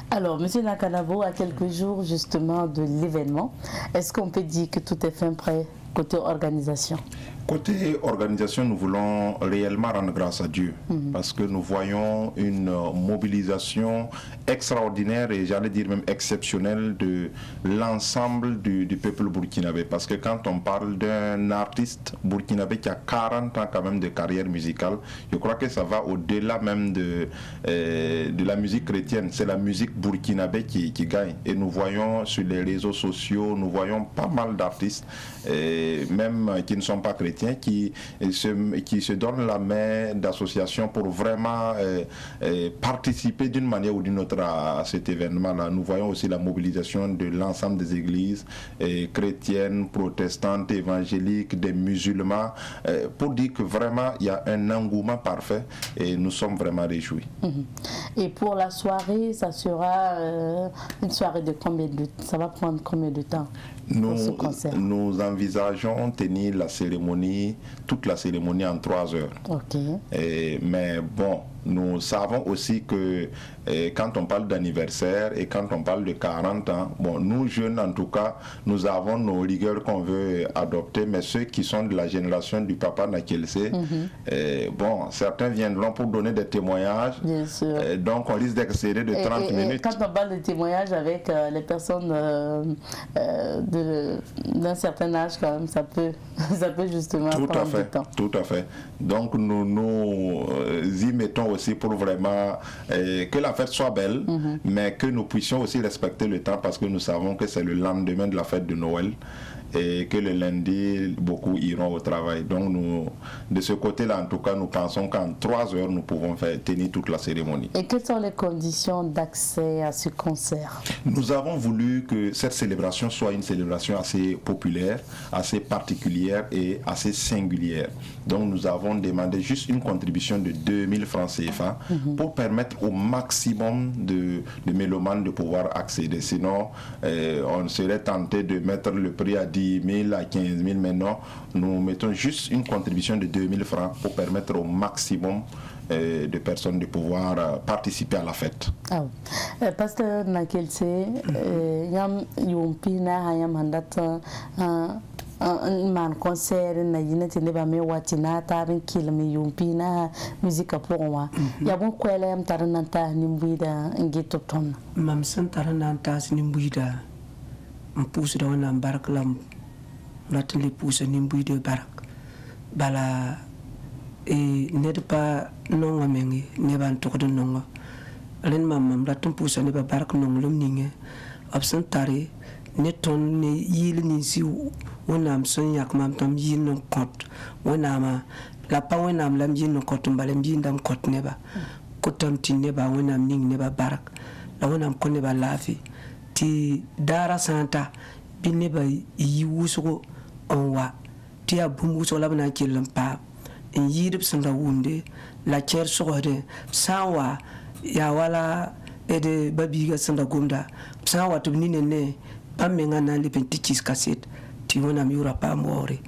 [SPEAKER 1] Alors, Monsieur Nakalabo, à quelques jours justement de l'événement, est-ce qu'on peut dire que tout est fin prêt côté organisation?
[SPEAKER 5] Côté organisation, nous voulons réellement rendre grâce à Dieu parce que nous voyons une mobilisation extraordinaire et j'allais dire même exceptionnelle de l'ensemble du peuple burkinabé. Parce que quand on parle d'un artiste burkinabé qui a 40 ans quand même de carrière musicale, je crois que ça va au-delà même de la musique chrétienne. C'est la musique burkinabé qui gagne. Et nous voyons sur les réseaux sociaux, nous voyons pas mal d'artistes, même qui ne sont pas chrétiens, qui se donnent la main d'association pour vraiment participer d'une manière ou d'une autre à cet événement-là. Nous voyons aussi la mobilisation de l'ensemble des églises chrétiennes, protestantes, évangéliques, des musulmans, pour dire que vraiment il y a un engouement parfait et nous sommes vraiment réjouis.
[SPEAKER 1] Et pour la soirée, ça sera une soirée de combien de temps? Ça va prendre combien de temps?
[SPEAKER 5] Nous envisageons tenir la cérémonie, toute la cérémonie en 3 heures. Mais bon, nous savons aussi que quand on parle d'anniversaire et quand on parle de 40 ans, bon, nous jeunes en tout cas, nous avons nos rigueurs qu'on veut adopter, mais ceux qui sont de la génération du papa Nakelse, bon, certains viendront pour donner des témoignages.
[SPEAKER 1] Bien sûr.
[SPEAKER 5] Donc on risque d'excéder de 30 minutes.
[SPEAKER 1] Quand on parle de témoignages avec les personnes d'un certain âge, quand même, ça peut justement prendre du temps.
[SPEAKER 5] Tout à fait. Donc nous y mettons aussi pour vraiment que la fête soit belle, mais que nous puissions aussi respecter le temps parce que nous savons que c'est le lendemain de la fête de Noël et que le lundi, beaucoup iront au travail. Donc nous, de ce côté-là, en tout cas, nous pensons qu'en 3 heures, nous pouvons tenir toute la cérémonie.
[SPEAKER 1] Et quelles sont les conditions d'accès à ce concert?
[SPEAKER 5] Nous avons voulu que cette célébration soit une célébration assez populaire, assez particulière et assez singulière. Donc nous avons demandé juste une contribution de 2000 francs CFA pour permettre au maximum de mélomanes de pouvoir accéder. Sinon, on serait tenté de mettre le prix à 10 000, à 15 000, mais non, nous mettons juste une contribution de 2000 francs pour permettre au maximum de personnes de pouvoir participer à la fête.
[SPEAKER 1] Pasteur Nakelse, yam yumpina yam handata man concert na yina tene ba me watina tarin kilmi yumpina musique pour moi. Ya bon kwela yam tarananta nimbuida ngito ton.
[SPEAKER 6] Mam san tarananta nimbuida. Pousse dans un barque là, on les pousse nimbuida barque. Bala et n'aide pas non amengi ne ban tour de non. Len mam raton pousse ne ba barque non lumninge. Absentare ne ton ne yil ni si wonam son yak mam tam yin non compte. Wonama la pa wonam lam yin non compte mbalem yin dam compte ne ba. Kotam tin ne ba wonam ning ne ba barque. La wonam ko ne ba lafi. Ti dara santa binne ba yi wusugo onwa ti abum wuso la bana kilam pa en yidib sanda wunde la cher sogode sawa ya wala ede babiga sanda gumda sawa to nine ne pamenga na le pentikis cassette ti wona mi ura pa mori.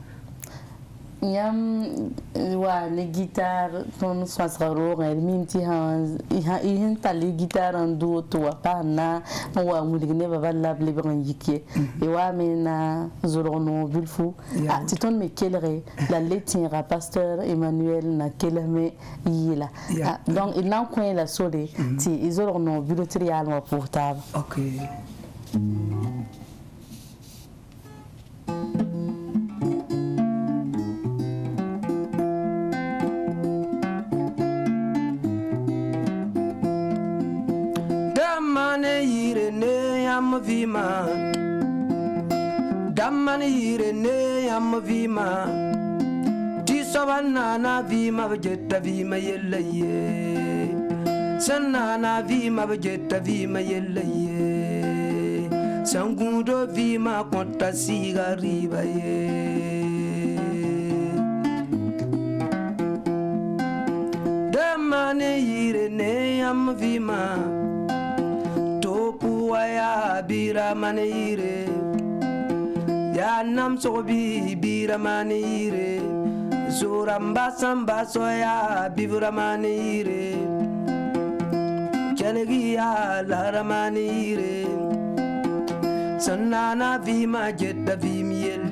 [SPEAKER 1] Yam wa ne guitare ton swasraro el mimti han ihin tali guitare ando to pa na wa muligne baba lable ban yike e wa mena zorono bulfu a titon me kelere la letira pasteur Emmanuel na keleme yila donc il n'en coin la sole ti izorono bulotrial wa portable.
[SPEAKER 6] OK.
[SPEAKER 7] Damman yire ne yam vima ti savanna na vima vjetta vima yellaye sanna na vima vjetta vima yellaye sangudo vima konta siga riba ye damman yire ne yam vima ya bira manire ya nam sobi bira manire zuramba samba soya bibra manire kelegi ya lara manire sanana vima jetta vimielle.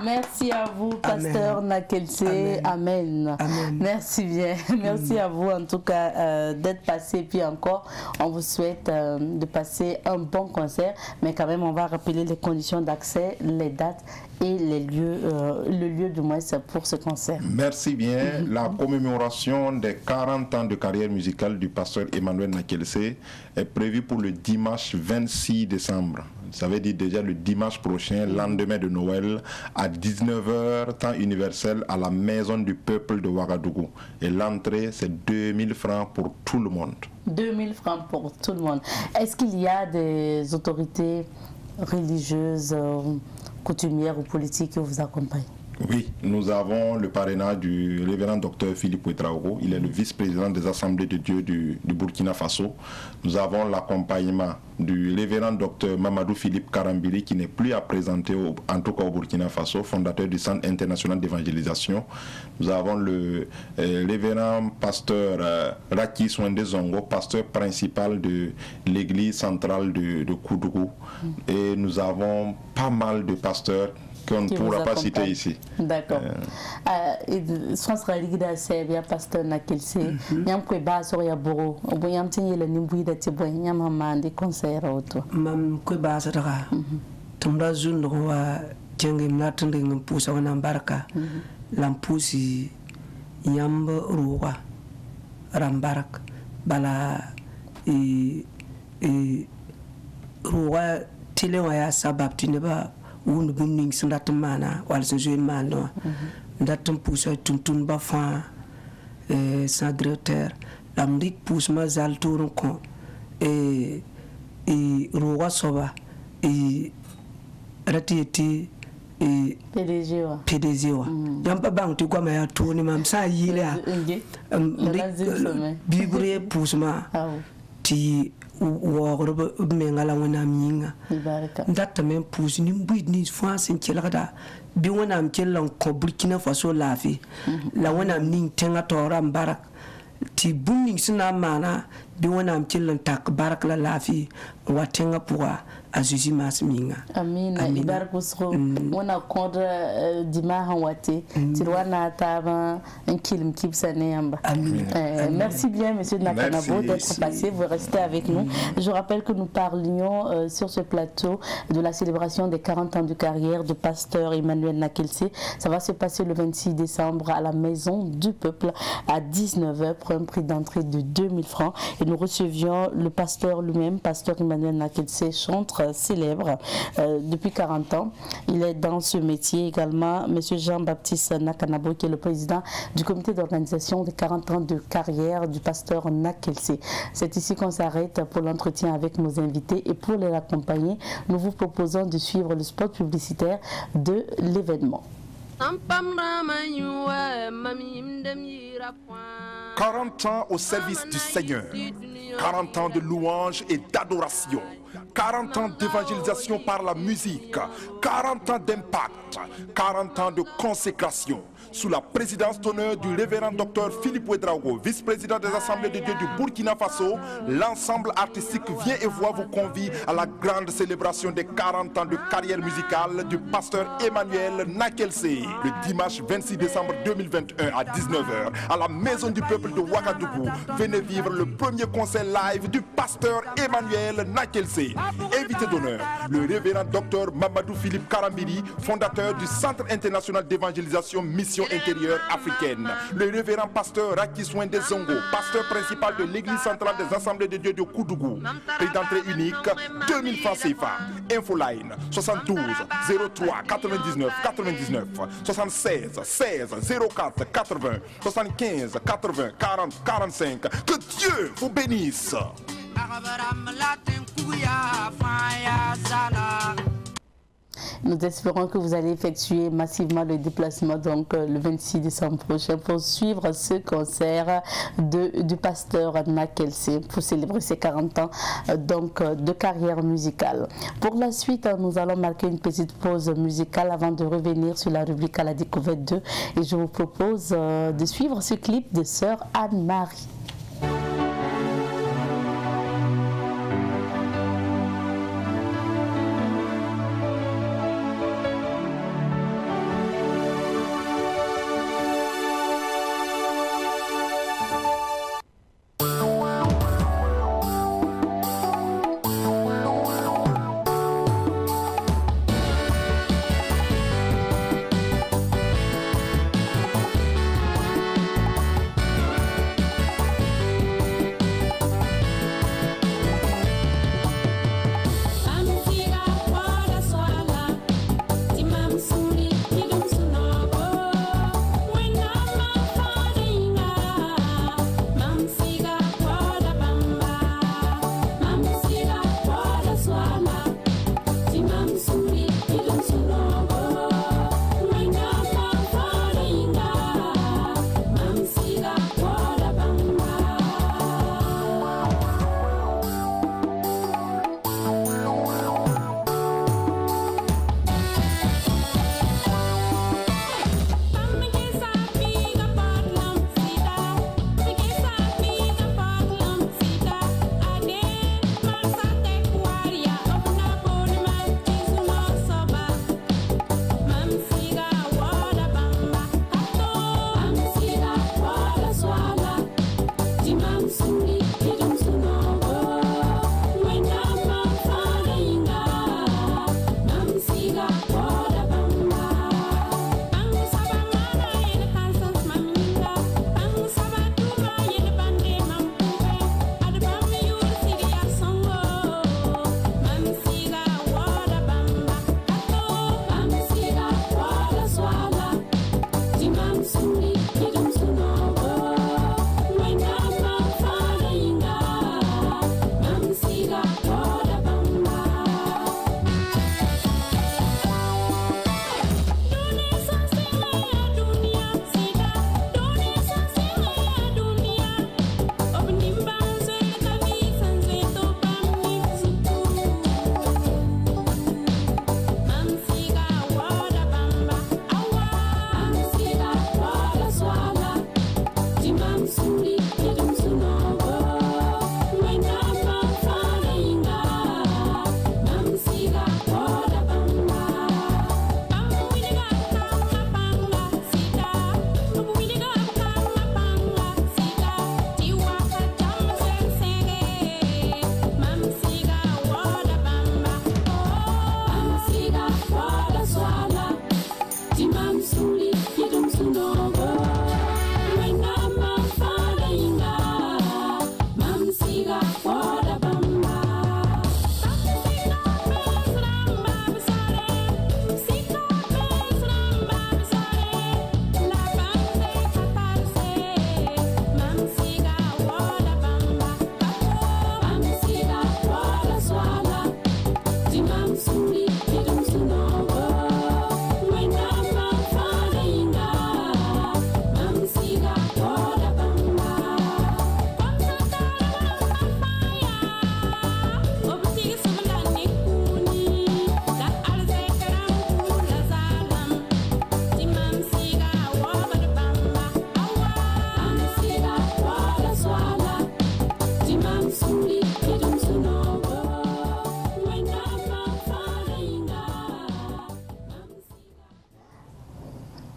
[SPEAKER 1] Merci à vous, pasteur Nakelse. Amen. Amen. Merci bien. Merci à vous, en tout cas, d'être passé. Puis encore, on vous souhaite de passer un bon concert. Mais quand même, on va rappeler les conditions d'accès, les dates et les lieux, le lieu du moins pour ce concert.
[SPEAKER 5] Merci bien. La commémoration des 40 ans de carrière musicale du pasteur Emmanuel Nakelse est prévue pour le dimanche 26 décembre. Ça veut dire déjà le dimanche prochain, lendemain de Noël, à 19h, temps universel, à la Maison du Peuple de Ouagadougou. Et l'entrée, c'est 2000 francs pour tout le monde. 2000
[SPEAKER 1] francs pour tout le monde. Est-ce qu'il y a des autorités religieuses, coutumières ou politiques qui vous accompagnent?
[SPEAKER 5] Oui, nous avons le parrainage du révérend docteur Philippe Ouedraogo. Il est le vice-président des Assemblées de Dieu du Burkina Faso. Nous avons l'accompagnement du révérend docteur Mamadou Philippe Karambili, qui n'est plus à présenter, en tout cas au Burkina Faso, fondateur du Centre international d'évangélisation. Nous avons le révérend pasteur Raki Swende Zongo, pasteur principal de l'église centrale de Koudougou. Et nous avons pas mal de pasteurs qu'on ne pourra pas citer ici. D'accord.
[SPEAKER 1] France Raligida Serbia, pasteur Nakelse, Yam Kweba Soria Boro, Oboyam Tini le Nimbu de Tiboy, Yam Hamandi, concert auto. Mam
[SPEAKER 6] Kweba Sara, Tumba Zun, Roa, Jengim Natunding, Pusa Nambarka, Lampusi, Yam Roa, Rambarak, Bala, Roa, Tilewaya Sabab Tineba. Wun bunning sandat mana wal se jouer mano ndatum pousse tuntun ba fa sans directeur l'amrik pousse ma zal tour kon et roa soba et ratieti et PDG wa yamba bang tu kwa ma tour ni mam sa yile bibre pousse ma ti wogro mengala wona minga ndata men pousse ni mbid ni France nkelada bi wona mkelan ko Burkina Faso lafi la wona ning tenga tora mbarak ti bunning sina mana bi wona mkelan tak barak la lafi watenga pour azuzi masminga
[SPEAKER 1] amina ibarak usro wona kodra dima hawate tirwana tava un kilim kipsane yamba merci bien monsieur Nakanabo d'être passé, vous restez avec nous. Je rappelle que nous parlions sur ce plateau de la célébration des 40 ans de carrière de pasteur Emmanuel Nakelse. Ça va se passer le 26 décembre à la Maison du Peuple à 19h pour un prix d'entrée de 2000 francs et nous recevions le pasteur lui-même, pasteur Emmanuel Nakelse, chanteur célèbre depuis 40 ans. Il est dans ce métier également. Monsieur Jean-Baptiste Nakanabo, qui est le président du comité d'organisation des 40 ans de carrière du pasteur Nakelse. C'est ici qu'on s'arrête pour l'entretien avec nos invités et pour les accompagner, nous vous proposons de suivre le spot publicitaire de l'événement.
[SPEAKER 8] 40 ans au service du Seigneur, 40 ans de louange et d'adoration, 40 ans d'évangélisation par la musique, 40 ans d'impact, 40 ans de consécration. Sous la présidence d'honneur du révérend docteur Philippe Ouedraogo, vice-président des Assemblées de Dieu du Burkina Faso, l'ensemble artistique Viens et Vois vous convie à la grande célébration des 40 ans de carrière musicale du pasteur Emmanuel Nakelse, le dimanche 26 décembre 2021 à 19h à la Maison du Peuple de Ouagadougou. Venez vivre le premier concert live du pasteur Emmanuel Nakelse. Invité d'honneur, le révérend docteur Mamadou Philippe Karambiri, fondateur du Centre international d'évangélisation Mission intérieure africaine. Le révérend pasteur Raki Swende Zongo, pasteur principal de l'église centrale des Assemblées de Dieu de Koudougou. Prix d'entrée unique, 2000 francs CFA. Infoline, 72 03 99 99 76 16 04 80 75 80 40 45. Que Dieu vous bénisse.
[SPEAKER 1] Nous espérons que vous allez effectuer massivement le déplacement donc le 26 décembre prochain pour suivre ce concert du pasteur Nakelse pour célébrer ses 40 ans donc de carrière musicale. Pour la suite, nous allons marquer une petite pause musicale avant de revenir sur la rubrique à la découverte 2 et je vous propose de suivre ce clip de sœur Anne-Marie.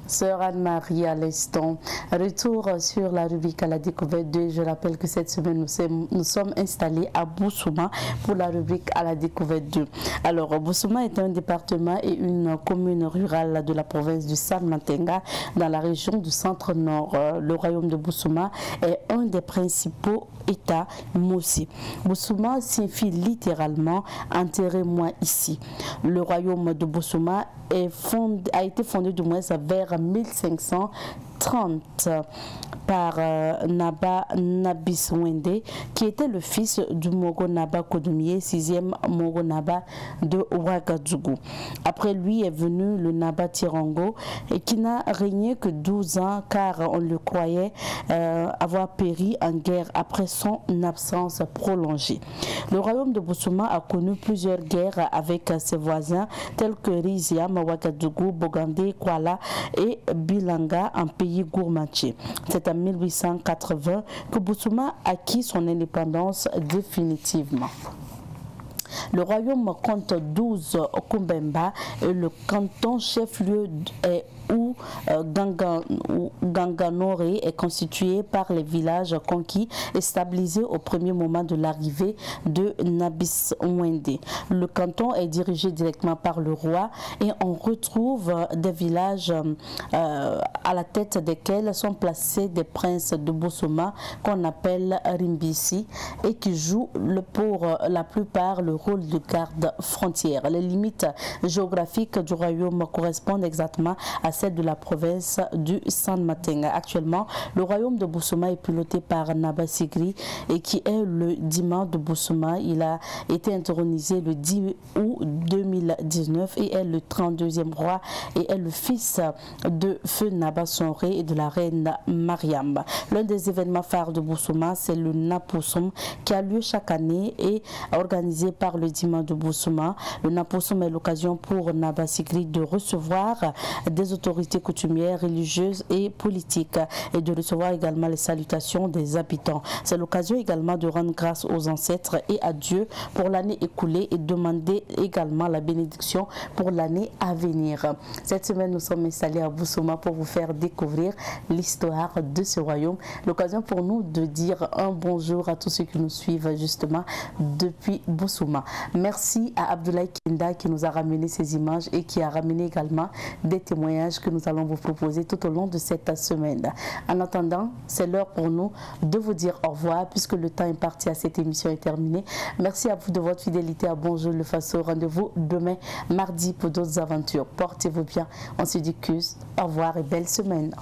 [SPEAKER 1] Sœur Anne-Marie à l'instant. Retour sur la rubrique à la découverte 2. Je rappelle que cette semaine, nous sommes installés à Boussouma pour la rubrique à la découverte 2. Alors, Boussouma est un département et une commune rurale de la province du San-Matenga dans la région du centre-nord. Le royaume de Boussouma est un des principaux États Moussi. Boussouma signifie littéralement « enterrez-moi ici ». Le royaume de Boussouma a été fondé du moins vers 1530 par Naba Nabiswende, qui était le fils du Mogo Naba Kodumier, 6e Mogo Naba de Ouagadougou. Après lui est venu le Naba Tirango, et qui n'a régné que 12 ans car on le croyait avoir péri en guerre après son absence prolongée. Le royaume de Boussouma a connu plusieurs guerres avec ses voisins tels que Riziam, Ouagadougou, Bogandé, Kuala et Bilanga en pays gourmandier. C'est en 1880 que Boussouma acquit son indépendance définitivement. Le royaume compte 12 Kumbemba et le canton chef-lieu est Ganganore est constitué par les villages conquis et stabilisés au premier moment de l'arrivée de Nabiswende. Le canton est dirigé directement par le roi et on retrouve des villages à la tête desquels sont placés des princes de Boussouma qu'on appelle Rimbisi et qui jouent pour la plupart le rôle de garde frontière. Les limites géographiques du royaume correspondent exactement à celle de la province du San-Matenga. Actuellement, le royaume de Boussouma est piloté par Naba Sigri et qui est le Dima de Boussouma. Il a été intronisé le 10 août 2019 et est le 32e roi et est le fils de feu Naba Sonré et de la reine Mariam. L'un des événements phares de Boussouma, c'est le Napoussoum qui a lieu chaque année et organisé par le Dima de Boussouma. Le Napoussoum est l'occasion pour Naba Sigri de recevoir des autorités coutumières, religieuses et politiques et de recevoir également les salutations des habitants. C'est l'occasion également de rendre grâce aux ancêtres et à Dieu pour l'année écoulée et demander également la bénédiction pour l'année à venir. Cette semaine, nous sommes installés à Boussouma pour vous faire découvrir l'histoire de ce royaume. L'occasion pour nous de dire un bonjour à tous ceux qui nous suivent justement depuis Boussouma. Merci à Abdoulaye Kinda qui nous a ramené ces images et qui a ramené également des témoignages que nous allons vous proposer tout au long de cette semaine. En attendant, c'est l'heure pour nous de vous dire au revoir puisque le temps imparti à cette émission est terminé. Merci à vous de votre fidélité à Bonjour le Faso. Rendez-vous demain, mardi, pour d'autres aventures. Portez-vous bien. On se dit au revoir et belle semaine.